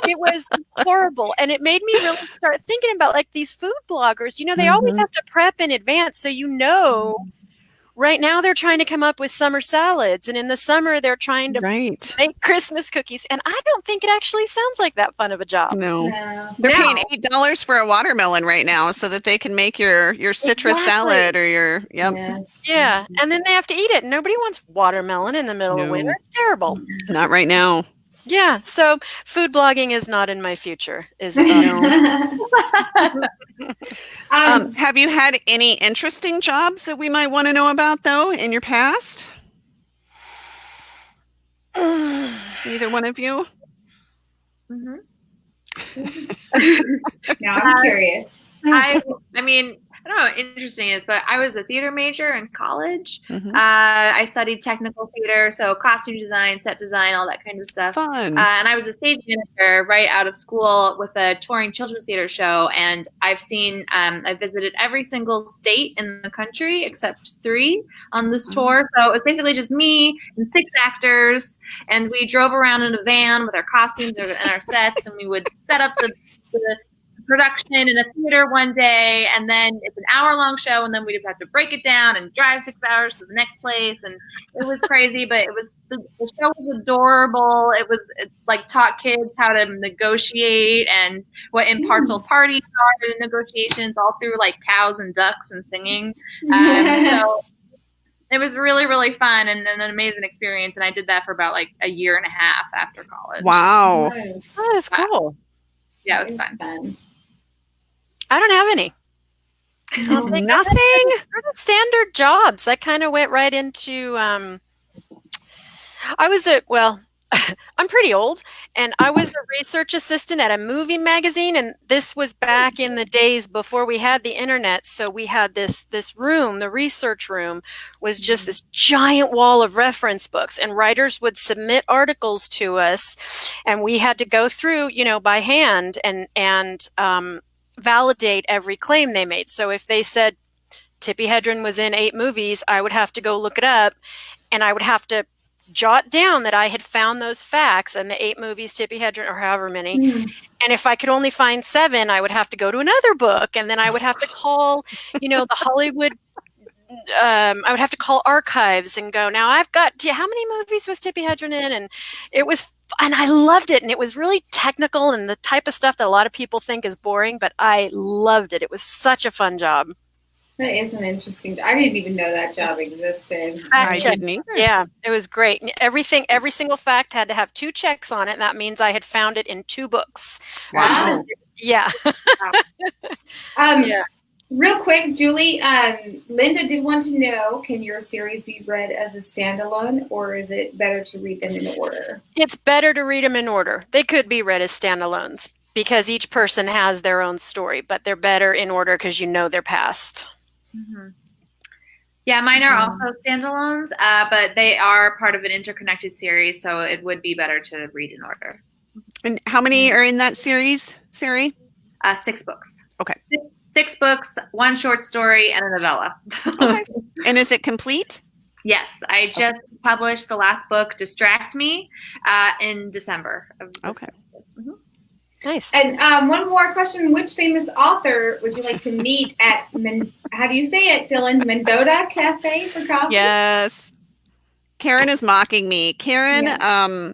It was horrible. And it made me really start thinking about like these food bloggers, they always have to prep in advance. So, right now they're trying to come up with summer salads. And in the summer, they're trying to make Christmas cookies. And I don't think it actually sounds like that fun of a job. No. They're paying $8 for a watermelon right now so that they can make your citrus salad or your, Yeah. And then they have to eat it. Nobody wants watermelon in the middle of winter. It's terrible. Not right now. Yeah. So food blogging is not in my future. Is it? Have you had any interesting jobs that we might want to know about, though, in your past? Either one of you? Now I'm curious. I mean, I don't know what interesting is, but I was a theater major in college. I studied technical theater, so costume design, set design, all that kind of stuff. Fun. And I was a stage manager right out of school with a touring children's theater show. And I've visited every single state in the country except 3 on this tour. So it was basically just me and 6 actors. And we drove around in a van with our costumes and our sets, and we would set up the production in a theater one day, and then it's an hour-long show, and then we'd have to break it down and drive 6 hours to the next place, and it was crazy, but the show was adorable. It like taught kids how to negotiate and what impartial parties are in negotiations, all through like cows and ducks and singing. So it was really, really fun and an amazing experience, and I did that for about like a year and a half after college. Wow. Nice. That is cool. Yeah, it was fun. I don't have any. Nothing? Standard jobs. I kind of went right into, I'm pretty old, and I was a research assistant at a movie magazine, and this was back in the days before we had the internet. So we had this room, the research room was just this giant wall of reference books, and writers would submit articles to us, and we had to go through, by hand and validate every claim they made. So if they said Tippi Hedren was in 8 movies, I would have to go look it up, and I would have to jot down that I had found those facts and the 8 movies Tippi Hedren, or however many. And if I could only find 7, I would have to go to another book, and then I would have to call, the Hollywood. I would have to call archives and go, now I've got, how many movies was Tippi Hedren in? And and I loved it. And it was really technical and the type of stuff that a lot of people think is boring, but I loved it. It was such a fun job. That is an interesting. I didn't even know that job existed. I didn't either. Yeah, it was great. Every single fact had to have 2 checks on it. And that means I had found it in 2 books. Wow. Yeah. Yeah. Real quick, Julie, Linda did want to know, can your series be read as a standalone, or is it better to read them in order? It's better to read them in order. They could be read as standalones because each person has their own story, but they're better in order because their past. Yeah, mine are also standalones, but they are part of an interconnected series, so it would be better to read in order. And how many are in that series, Ceri? 6 books. Okay. 6 books, 1 short story, and a novella. Okay. And is it complete? Yes, I just published the last book, Distract Me, in December. Okay. Nice. And one more question. Which famous author would you like to meet at, how do you say it, Dylann? Mendota Cafe for coffee? Yes. Karen is mocking me. Karen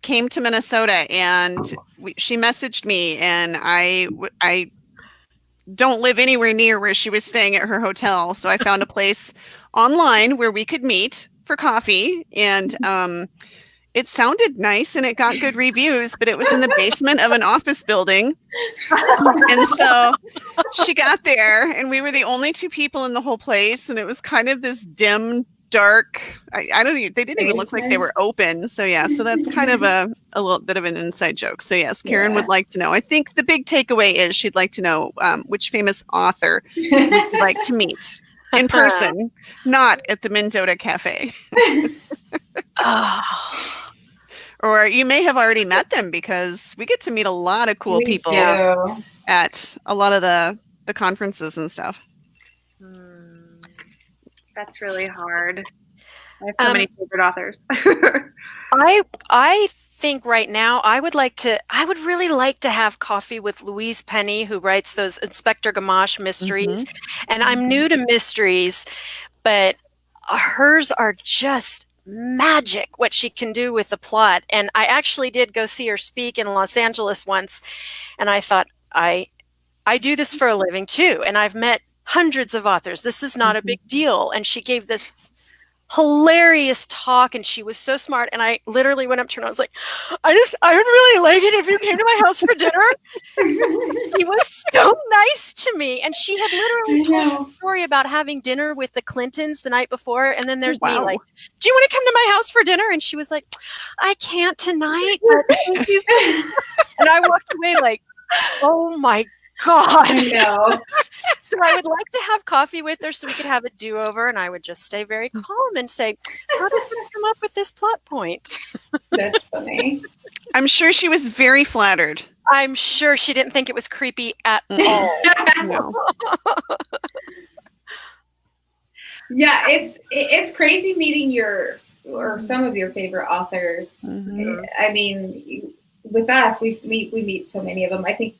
came to Minnesota, and she messaged me, and I don't live anywhere near where she was staying at her hotel. So I found a place online where we could meet for coffee, and it sounded nice and it got good reviews, but it was in the basement of an office building. And so she got there, and we were the only 2 people in the whole place. And it was kind of this dim, dark, I don't even, they didn't even look like they were open. So yeah, so that's kind of a little bit of an inside joke. So yes, Karen would like to know. I think the big takeaway is she'd like to know which famous author you'd like to meet. in person, not at the Mendota Cafe. Oh, Or you may have already met them, because we get to meet a lot of cool We people do. at a lot of the conferences and stuff. That's really hard. I have so many favorite authors. I think right now I would really like to have coffee with Louise Penny, who writes those Inspector Gamache mysteries. And I'm new to mysteries, but hers are just magic, what she can do with the plot. And I actually did go see her speak in Los Angeles once, and I thought, I do this for a living too, and I've met hundreds of authors. This is not a big deal. And she gave this hilarious talk, and she was so smart, and I literally went up to her and I was like, I would really like it if you came to my house for dinner. She was so nice to me, and she had literally told a story about having dinner with the Clintons the night before, and then there's me like, do you want to come to my house for dinner? And she was like, I can't tonight, but and I walked away like, oh my God. I know. So I would like to have coffee with her so we could have a do-over, and I would just stay very calm and say, how did you come up with this plot point? That's funny. I'm sure she was very flattered. I'm sure she didn't think it was creepy at all. No. Yeah, it's crazy meeting some of your favorite authors. I mean, with us, we meet so many of them. I think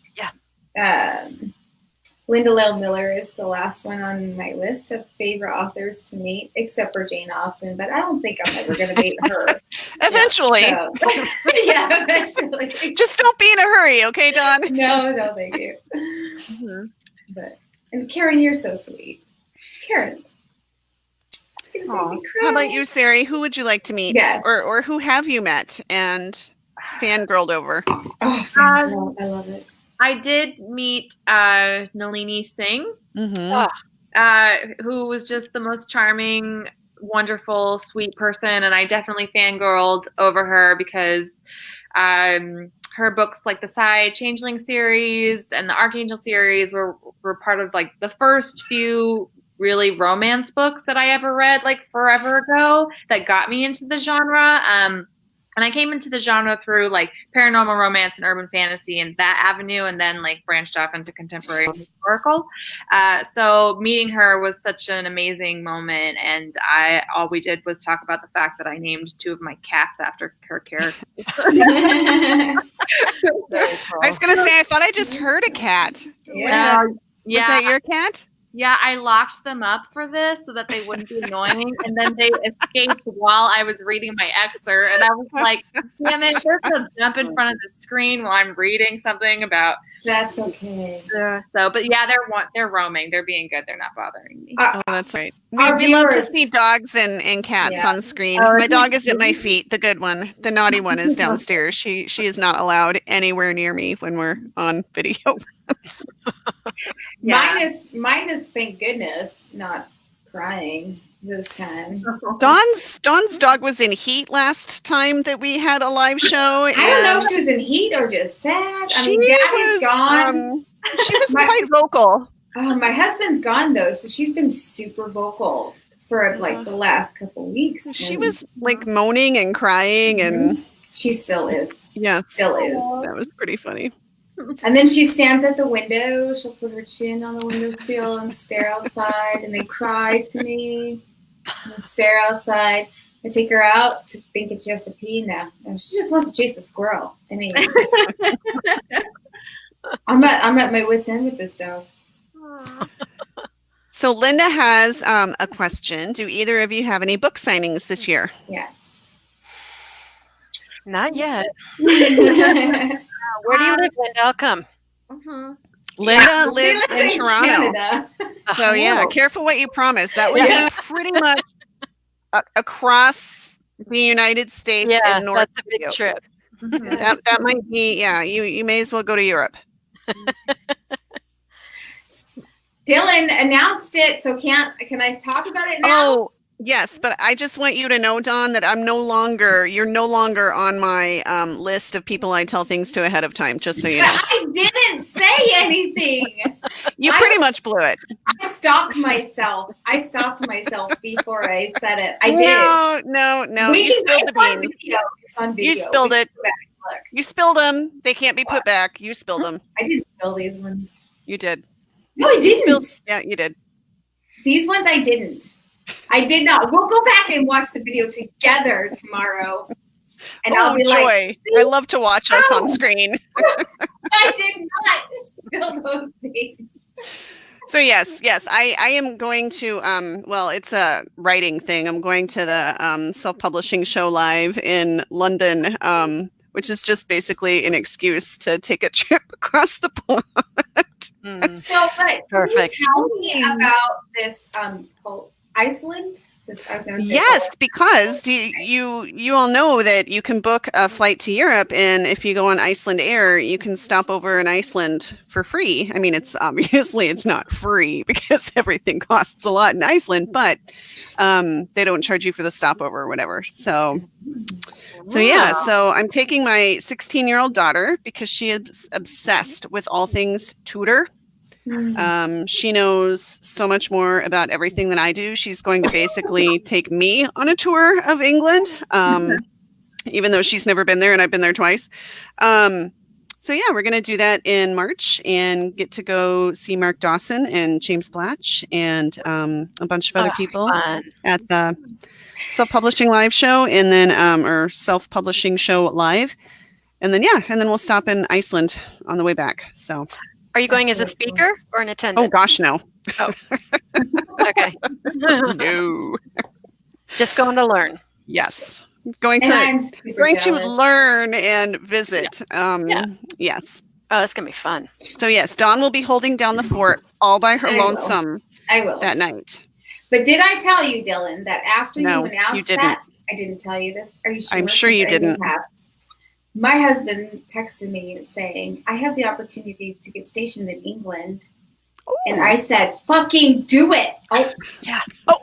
Linda Lale Miller is the last one on my list of favorite authors to meet, except for Jane Austen, but I don't think I'm ever going to meet her. Eventually. Yeah, eventually. Just don't be in a hurry, okay, Dawn? No, thank you. And Karen, you're so sweet. Karen. How about you, Ceri? Who would you like to meet? Yes. Or who have you met and fangirled over? Oh, fangirl. I love it. I did meet Nalini Singh, who was just the most charming, wonderful, sweet person, and I definitely fangirled over her because her books like the Side Changeling series and the Archangel series were part of like the first few really romance books that I ever read like forever ago that got me into the genre. And I came into the genre through like paranormal romance and urban fantasy and that avenue, and then like branched off into contemporary historical. So meeting her was such an amazing moment, and all we did was talk about the fact that I named 2 of my cats after her character. I was going to say, I thought I just heard a cat. Yeah. Was that your cat? Yeah, I locked them up for this so that they wouldn't be annoying, and then they escaped while I was reading my excerpt, and I was like, damn it, they're going to jump in front of the screen while I'm reading something about... That's okay. But yeah, they're roaming. They're being good. They're not bothering me. Oh, that's right. We love to see dogs and cats on screen. My dog is at my feet, the good one. The naughty one is downstairs. She is not allowed anywhere near me when we're on video. Mine is thank goodness not crying this time. Dawn's dog was in heat last time that we had a live show. I don't know if she was in heat or just sad. I mean, Daddy's gone. She was quite vocal. Oh, my husband's gone though, so she's been super vocal for like the last couple weeks. She was like moaning and crying, and she still is. Yeah, still is. That was pretty funny. And then she stands at the window. She'll put her chin on the windowsill and stare outside, and then cry to me and stare outside. I take her out to think it's just a pee now. And she just wants to chase a squirrel. I mean, I'm at my wit's end with this dog. So Linda has a question. Do either of you have any book signings this year? Yes. Not yet. Where do you live, Linda? I'll come. Linda lives in Toronto. Canada. So yeah, careful what you promise. That would be pretty much across the United States and North. That's a big trip. That might be, you may as well go to Europe. Dylan announced it, so can I talk about it now? Oh, yes, but I just want you to know, Dawn, that you're no longer on my list of people I tell things to ahead of time, just so you know. I didn't say anything. You pretty much blew it. I stopped myself. Before I said it. I did. No. You spilled the beans. It's on video. You spilled it. Go back and look. You spilled them. They can't be put back. You spilled them. I didn't spill these ones. You did. No, I didn't. Yeah, you did. These ones I didn't. I did not. We'll go back and watch the video together tomorrow. And I'll be joy. like, I love to watch us on screen. I did not spill those things. So yes, I am going to, well, it's a writing thing. I'm going to the self-publishing show live in London, which is just basically an excuse to take a trip across the pond. So, but Perfect. Can you tell me about this Iceland? Yes, because you all know that you can book a flight to Europe, and if you go on Iceland Air, you can stop over in Iceland for free. I mean, it's not free because everything costs a lot in Iceland, but they don't charge you for the stopover or whatever. So yeah, so I'm taking my 16-year-old daughter because she is obsessed with all things Tudor. She knows so much more about everything than I do. She's going to basically take me on a tour of England, even though she's never been there and I've been there twice. So yeah, we're going to do that in March and get to go see Mark Dawson and James Blatch and a bunch of other people at the self-publishing live show, and then or self-publishing show live, and then we'll stop in Iceland on the way back. So. Are you going as a speaker or an attendant? Oh gosh, no. Oh. Okay. No. Just going to learn. Yes. Going to learn and visit. Yes. Oh, that's gonna be fun. So yes, Dawn will be holding down the fort all by her lonesome. I will that night. But did I tell you, Dylan, that after you announced you didn't. that, I didn't tell you this? Are you sure? I'm sure you didn't. My husband texted me saying, I have the opportunity to get stationed in England. Ooh. And I said, fucking do it. Oh, yeah. Oh.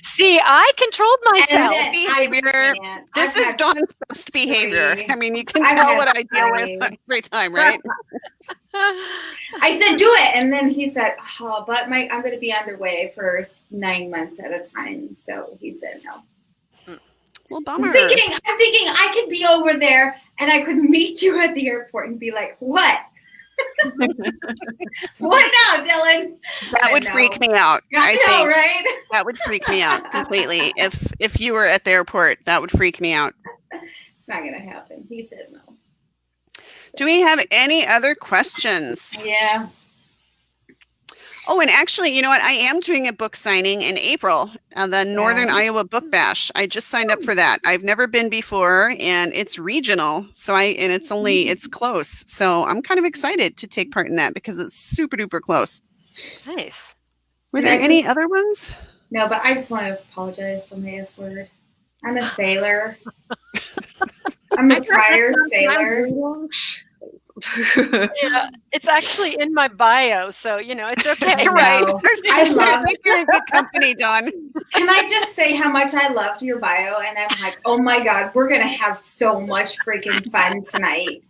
See, I controlled myself. Behavior. This is Dawn's best behavior. I mean, you can tell what I deal with every time, right? I said, do it. And then he said, oh, but I'm going to be underway for 9 months at a time. So he said no. Well, bummer. I'm thinking I could be over there and I could meet you at the airport and be like, what? What now, Dylan? That would freak me out. I know, right? That would freak me out completely. If you were at the airport, that would freak me out. It's not going to happen. He said no. Do we have any other questions? Yeah. Oh, and actually, you know what? I am doing a book signing in April, the Northern Iowa Book Bash. I just signed up for that. I've never been before, and it's regional. So it's close. So I'm kind of excited to take part in that because it's super duper close. Nice. Were there any other ones? No, but I just want to apologize for my F word. I'm a sailor. I'm a prior sailor. Yeah, it's actually in my bio, so it's okay. Right. I love you're in good company, Dawn. Can I just say how much I loved your bio? And I'm like, oh my God, we're gonna have so much freaking fun tonight.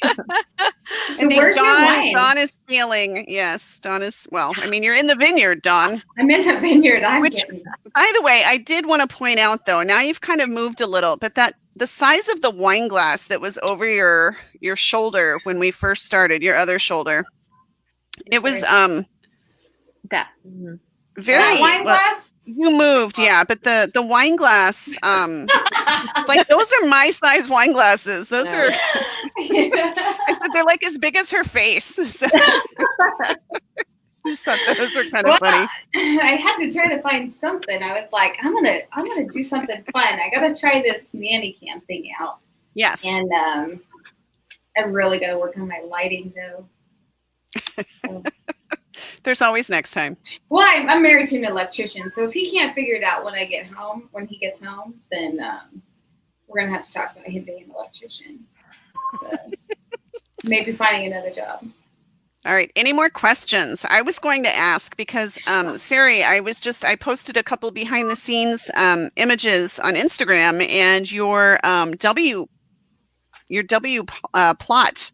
So where's your wine? Dawn is feeling, yes. Dawn is, well, I mean, you're in the vineyard, Dawn. I'm in the vineyard. By the way, I did want to point out, though, now you've kind of moved a little, but that the size of the wine glass that was over your shoulder when we first started, your other shoulder, it was that very wine glass. You moved, yeah, but the wine glass, like those are my size wine glasses. Those are. I said they're like as big as her face. So. I just thought those were kind of funny. I had to try to find something. I was like, I'm gonna do something fun. I gotta try this nanny cam thing out. Yes. And I'm really gonna work on my lighting though. So. There's always next time. Well, I'm married to an electrician, so if he can't figure it out when he gets home, then we're gonna have to talk about him being an electrician. So maybe finding another job. All right. Any more questions? I was going to ask because, Ceri, I posted a couple behind the scenes images on Instagram, and your W plot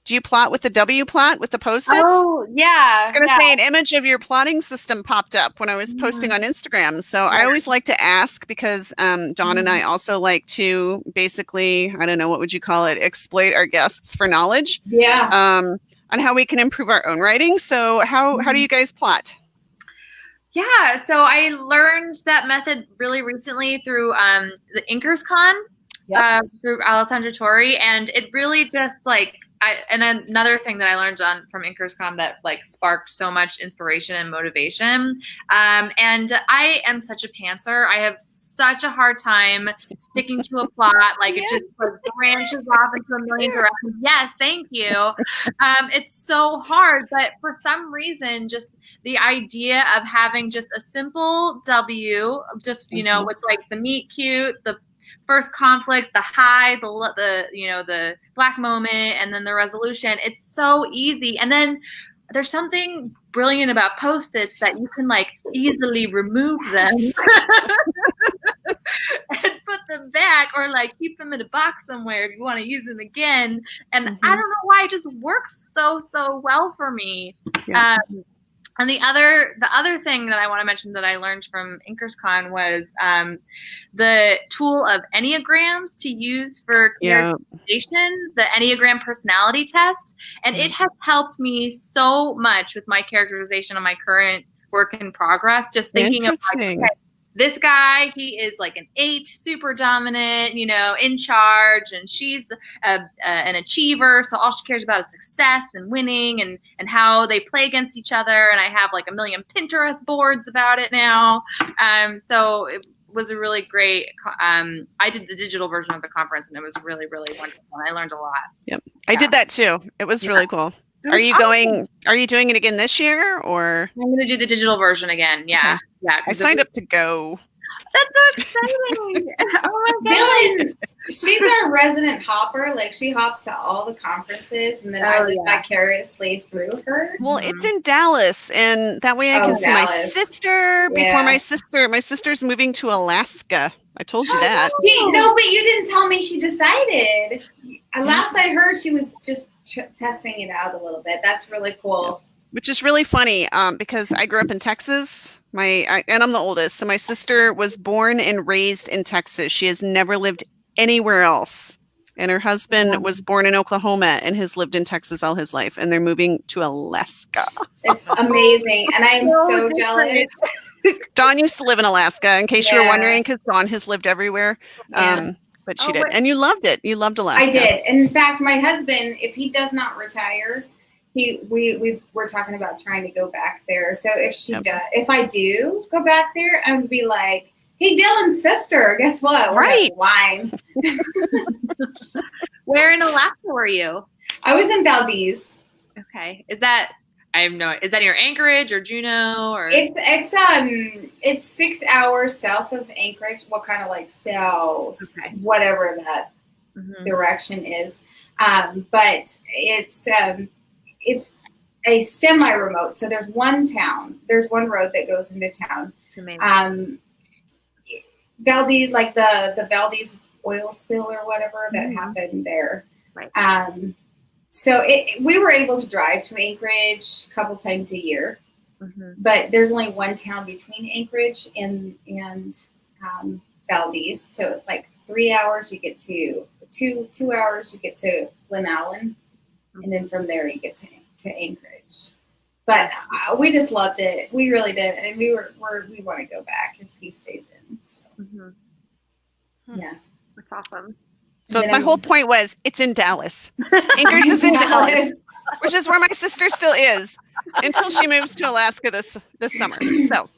Do you plot with the W plot with the Post-its? Oh, yeah. I was going to yeah. say an image of your plotting system popped up when I was posting on Instagram. So I always like to ask because Dawn and I also like to basically, I don't know, what would you call it, exploit our guests for knowledge on how we can improve our own writing. So how do you guys plot? Yeah, so I learned that method really recently through the Inkers Con through Alessandra Torri, and it really just like and another thing that I learned from InkersCon that like sparked so much inspiration and motivation. And I am such a pantser. I have such a hard time sticking to a plot. Like it just like, branches off into a million directions. Yes, thank you. It's so hard, but for some reason, just the idea of having just a simple W, just with like the meet cute, the first conflict, the high, the black moment, and then the resolution. It's so easy. And then there's something brilliant about Post-its that you can like easily remove them and put them back, or like keep them in a box somewhere if you want to use them again. And I don't know why it just works so well for me. Yeah. And the other thing that I want to mention that I learned from InkersCon was the tool of Enneagrams to use for characterization, the Enneagram personality test. And it has helped me so much with my characterization on my current work in progress. Just thinking of like, okay, this guy, he is like an 8, super dominant, in charge, and she's an achiever. So all she cares about is success and winning and how they play against each other. And I have like a million Pinterest boards about it now. So it was a really great, I did the digital version of the conference, and it was really, really wonderful. And I learned a lot. Yep. I did that too. It was really cool. Are you doing it again this year, or? I'm going to do the digital version again. Yeah. Okay. Yeah. I signed up to go. That's so exciting. Oh my God. Dylan, she's our resident hopper. Like she hops to all the conferences, and then I live vicariously through her. Well, it's in Dallas, and that way I can see my sister before my sister's moving to Alaska. I told you that. No, but you didn't tell me she decided. Last I heard, she was just testing it out a little bit. That's really cool. Which is really funny because I grew up in Texas. And I'm the oldest. So my sister was born and raised in Texas. She has never lived anywhere else. And her husband was born in Oklahoma and has lived in Texas all his life. And they're moving to Alaska. It's amazing. And I am so jealous. Dawn used to live in Alaska, in case you were wondering, because Dawn has lived everywhere. But she did. And you loved it. You loved Alaska. I did. In fact, my husband, if he does not retire, we were talking about trying to go back there. So if I do go back there, I would be like, hey, Dylan's sister, guess what? We're having wine. Where in Alaska were you? I was in Valdez. Okay. Is that near Anchorage or Juneau or? It's 6 hours south of Anchorage. What kind of like south, whatever that direction is. But it's a semi-remote. So there's one road that goes into town. Valdez, like the Valdez oil spill or whatever that happened there. Right. So we were able to drive to Anchorage a couple times a year, but there's only one town between Anchorage and Valdez. So it's like 3 hours you get to 2 hours you get to Grenelle, and then from there you get to Anchorage. But we just loved it. We really did, and we want to go back if he stays in. So. Yeah, that's awesome. So my whole point was, it's in Dallas. Anchorage is in Dallas, which is where my sister still is until she moves to Alaska this summer. So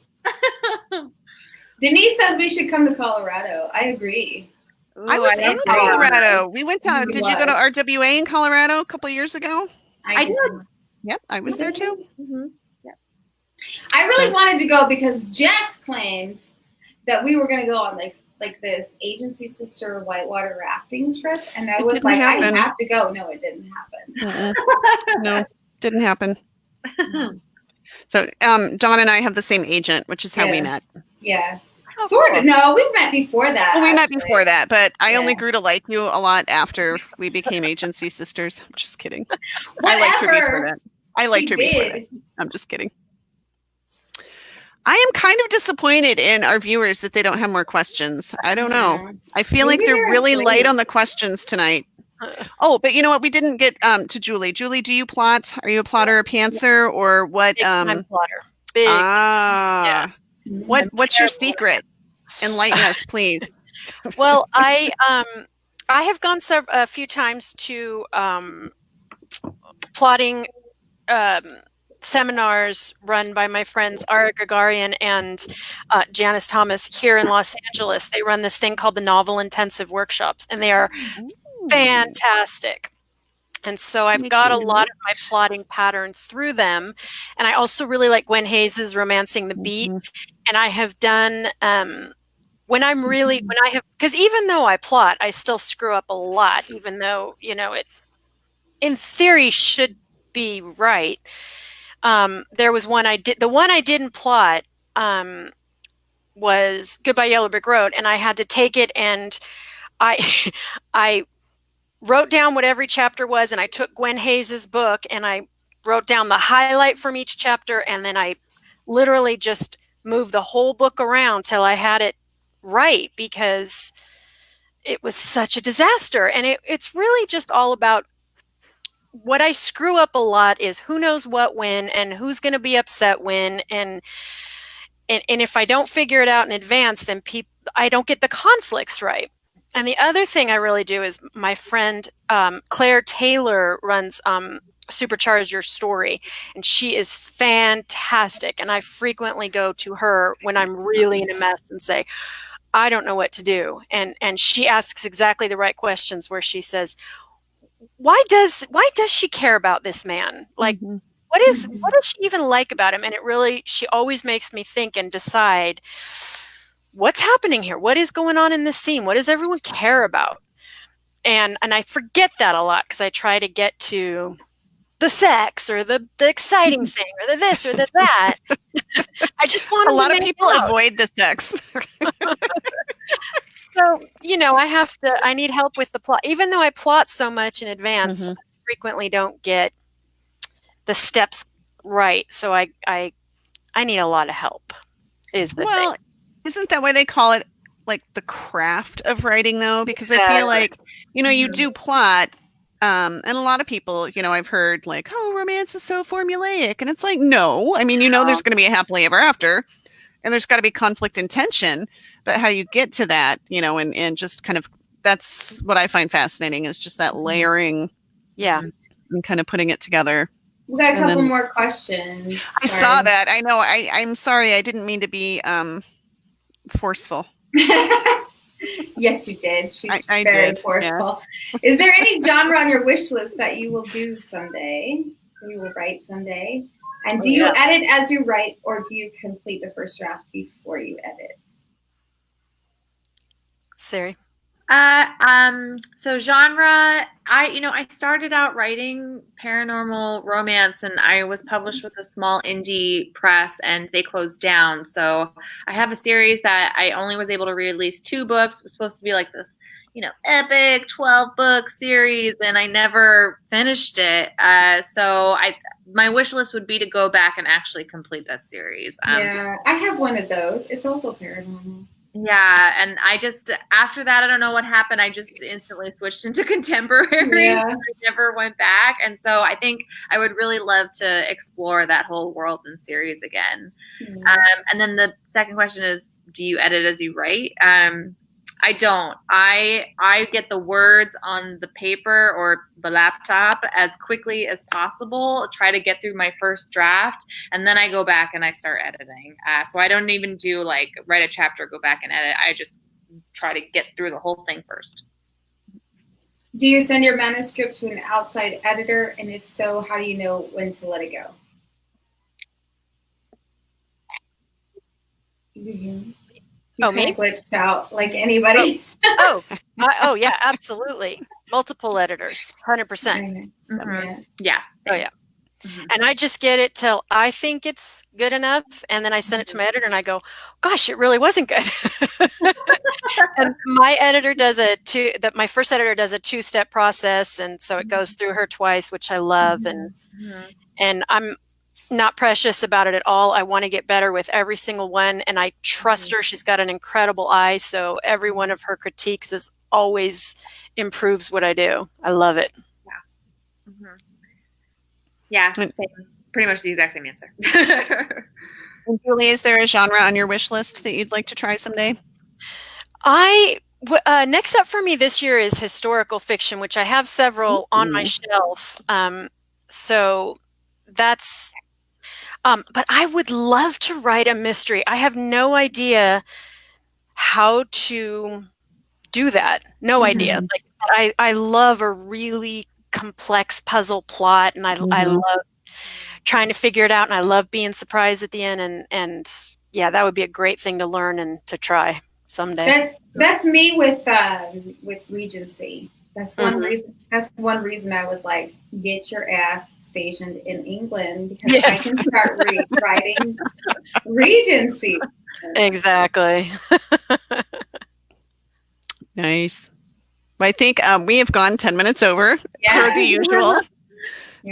Denise says we should come to Colorado. I agree. Ooh, I was in Colorado. We went to. Did you go to RWA in Colorado a couple years ago? I did. Yep, I was there too. Yep. I really wanted to go because Jess claimed that we were going to go on like this agency sister whitewater rafting trip, and I was like, I have to go. No, it didn't happen. No, didn't happen. So Dawn and I have the same agent, which is how we met. Yeah. Oh, Sort cool. of. No, we met before that. Well, we met actually. before that, but I only Yeah. grew to like you a lot after we became agency sisters. I'm just kidding. I liked her before Whatever. that. I liked She her before that. did. I'm just kidding. I am kind of disappointed in our viewers that they don't have more questions. I don't know. Yeah. I feel like Maybe they're they're really light asleep. on the questions tonight. Oh, but you know what? We didn't get to Julie. Julie, do you plot? Are you a plotter or pantser or what? Big time plotter. Big. Ah, what? I'm What's your terrible at secret? Enlighten us, please. Well, I have gone a few times to plotting seminars run by my friends Ara Gregarian and Janice Thomas here in Los Angeles. They run this thing called the Novel Intensive Workshops, and they are fantastic. And so I've got a lot of my plotting pattern through them. And I also really like Gwen Hayes's Romancing the Beat. And I have done because even though I plot, I still screw up a lot, even though, it in theory should be right. There was one the one I didn't plot was Goodbye Yellow Brick Road, and I had to take it and I wrote down what every chapter was, and I took Gwen Hayes's book and I wrote down the highlight from each chapter, and then I literally just moved the whole book around till I had it right, because it was such a disaster. And it's really just all about what I screw up a lot is who knows what when and who's going to be upset when, and if I don't figure it out in advance, then I don't get the conflicts right. And the other thing I really do is my friend Claire Taylor runs Supercharge Your Story, and she is fantastic. And I frequently go to her when I'm really in a mess and say, I don't know what to do. And she asks exactly the right questions, where she says, why does she care about this man? Like, what does she even like about him? And she always makes me think and decide, what's happening here? What is going on in this scene? What does everyone care about? And I forget that a lot, because I try to get to the sex or the exciting thing or the this or the that. I just want a lot of people avoid the sex. So, I need help with the plot. Even though I plot so much in advance, I frequently don't get the steps right. So I need a lot of help, is the thing. Isn't that why they call it like the craft of writing, though? Because I feel like, you do plot, and a lot of people, I've heard like, oh, romance is so formulaic. And it's like, no, I mean, there's going to be a happily ever after, and there's got to be conflict and tension, but how you get to that, and just kind of, that's what I find fascinating, is just that layering. Yeah. And kind of putting it together. We got a couple more questions. I saw that. I know. I'm sorry. I didn't mean to be forceful. Yes, you did. She's I very did, forceful. Yeah. Is there any genre on your wish list that you will do someday? You will write someday? And do you edit as you write, or do you complete the first draft before you edit? Ceri? So genre, I started out writing paranormal romance, and I was published with a small indie press, and they closed down. So I have a series that I only was able to release 2 books. It was supposed to be like this, epic 12-book series, and I never finished it. So my wish list would be to go back and actually complete that series. Yeah, I have one of those. It's also paranormal. Yeah, and after that, I don't know what happened. I just instantly switched into contemporary. Yeah. I never went back. And so I think I would really love to explore that whole world and series again. And then the second question is, do you edit as you write? I don't. I get the words on the paper or the laptop as quickly as possible, try to get through my first draft, and then I go back and I start editing. So I don't even do like write a chapter, go back and edit. I just try to get through the whole thing first. Do you send your manuscript to an outside editor? And if so, how do you know when to let it go? You me? Glitched out like anybody. Oh, yeah, absolutely. Multiple editors, 100%. Yeah. Oh, yeah. And I just get it till I think it's good enough, and then I send it to my editor, and I go, "Gosh, it really wasn't good." And my editor does my first editor does a 2-step process, and so it goes through her twice, which I love, and I'm not precious about it at all. I want to get better with every single one, and I trust her. She's got an incredible eye, so every one of her critiques is always improves what I do. I love it. Yeah, same. Pretty much the exact same answer. And Julie, is there a genre on your wish list that you'd like to try someday? Next up for me this year is historical fiction, which I have several on my shelf. So that's, but I would love to write a mystery. I have no idea how to do that. No idea. Like I love a really complex puzzle plot, and I love trying to figure it out, and I love being surprised at the end, and yeah, that would be a great thing to learn and to try someday. That's me with Regency. That's one reason. That's one reason I was like, get your ass stationed in England, because I can start writing Regency. Exactly. Nice. I think we have gone 10 minutes over per the usual.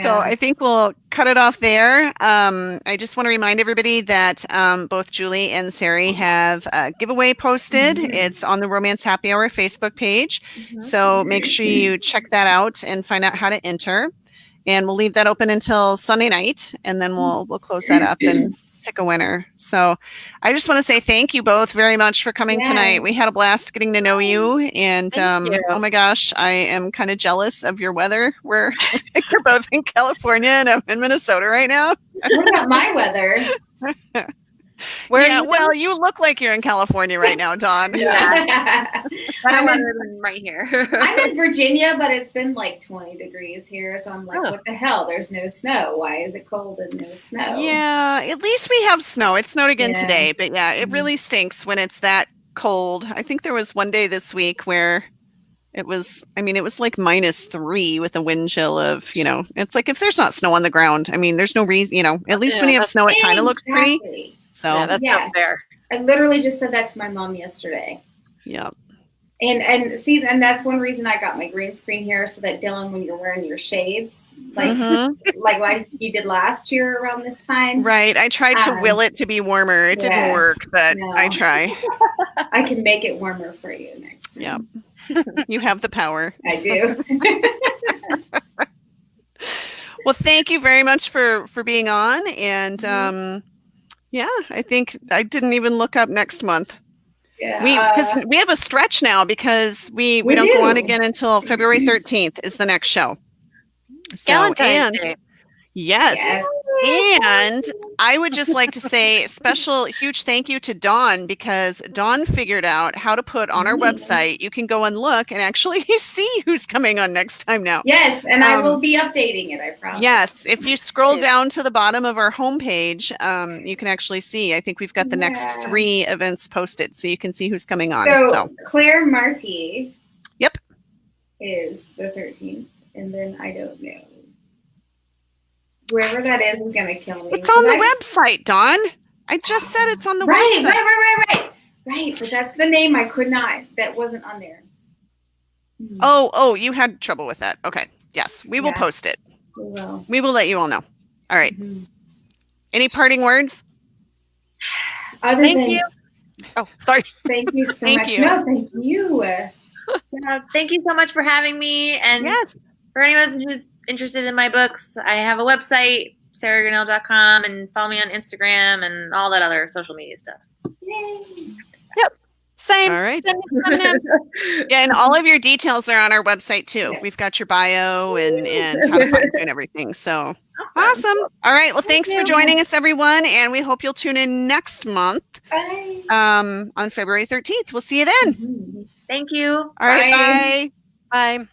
So I think we'll cut it off there. I just want to remind everybody that both Julie and Ceri have a giveaway posted. It's on the Romance Happy Hour Facebook page. So make sure you check that out and find out how to enter. And we'll leave that open until Sunday night, and then we'll close that up and pick a winner. So I just want to say thank you both very much for coming tonight. We had a blast getting to know you, and oh my gosh, I am kind of jealous of your weather. You're both in California and I'm in Minnesota right now. What about my weather? Well, you look like you're in California right now, Dawn. I'm right here. I'm in Virginia, but it's been like 20 degrees here, so I'm like, what the hell? There's no snow. Why is it cold and no snow? Yeah, at least we have snow. It snowed again today, but yeah, it really stinks when it's that cold. I think there was one day this week where it was like -3 with a wind chill of, it's like if there's not snow on the ground, there's no reason, at least when you have snow, it kind of looks pretty. So that's not fair. I literally just said that to my mom yesterday. Yeah. And see, and that's one reason I got my green screen here, so that Dylan, when you're wearing your shades, like you did last year around this time. Right. I tried to will it to be warmer. It didn't work, but I try. I can make it warmer for you next time. Yeah. You have the power. I do. Well, thank you very much for being on. And I think I didn't even look up next month. Yeah. We have a stretch now because we don't go on again until February 13th is the next show. Valentine's Day. Yes. And I would just like to say huge thank you to Dawn, because Dawn figured out how to put on our website. You can go and look and actually see who's coming on next time now. Yes, and I will be updating it, I promise. Yes, if you scroll down to the bottom of our homepage, you can actually see. I think we've got the next 3 events posted, so you can see who's coming on. So Claire Marty. Yep. Is the 13th, and then I don't know. Wherever that is going to kill me. It's on the website, Dawn. I just said it's on the website. Right. But that's the name I could not. That wasn't on there. Oh, you had trouble with that. Okay. Yes, we will post it. We will. We will let you all know. All right. Any parting words? Thank you. Oh, sorry. Thank you so much. No, thank you. Thank you so much for having me. And for anyone who's interested in my books, I have a website, CeriGrennelle.com, and follow me on Instagram and all that other social media stuff. Yay. Yep. Same. All right. Yeah, and all of your details are on our website too. Yeah. We've got your bio and how to find you and everything. So awesome. All right. Well, thanks for joining us, everyone, and we hope you'll tune in next month. Bye. On February 13th. We'll see you then. Thank you. All right. Bye. Bye.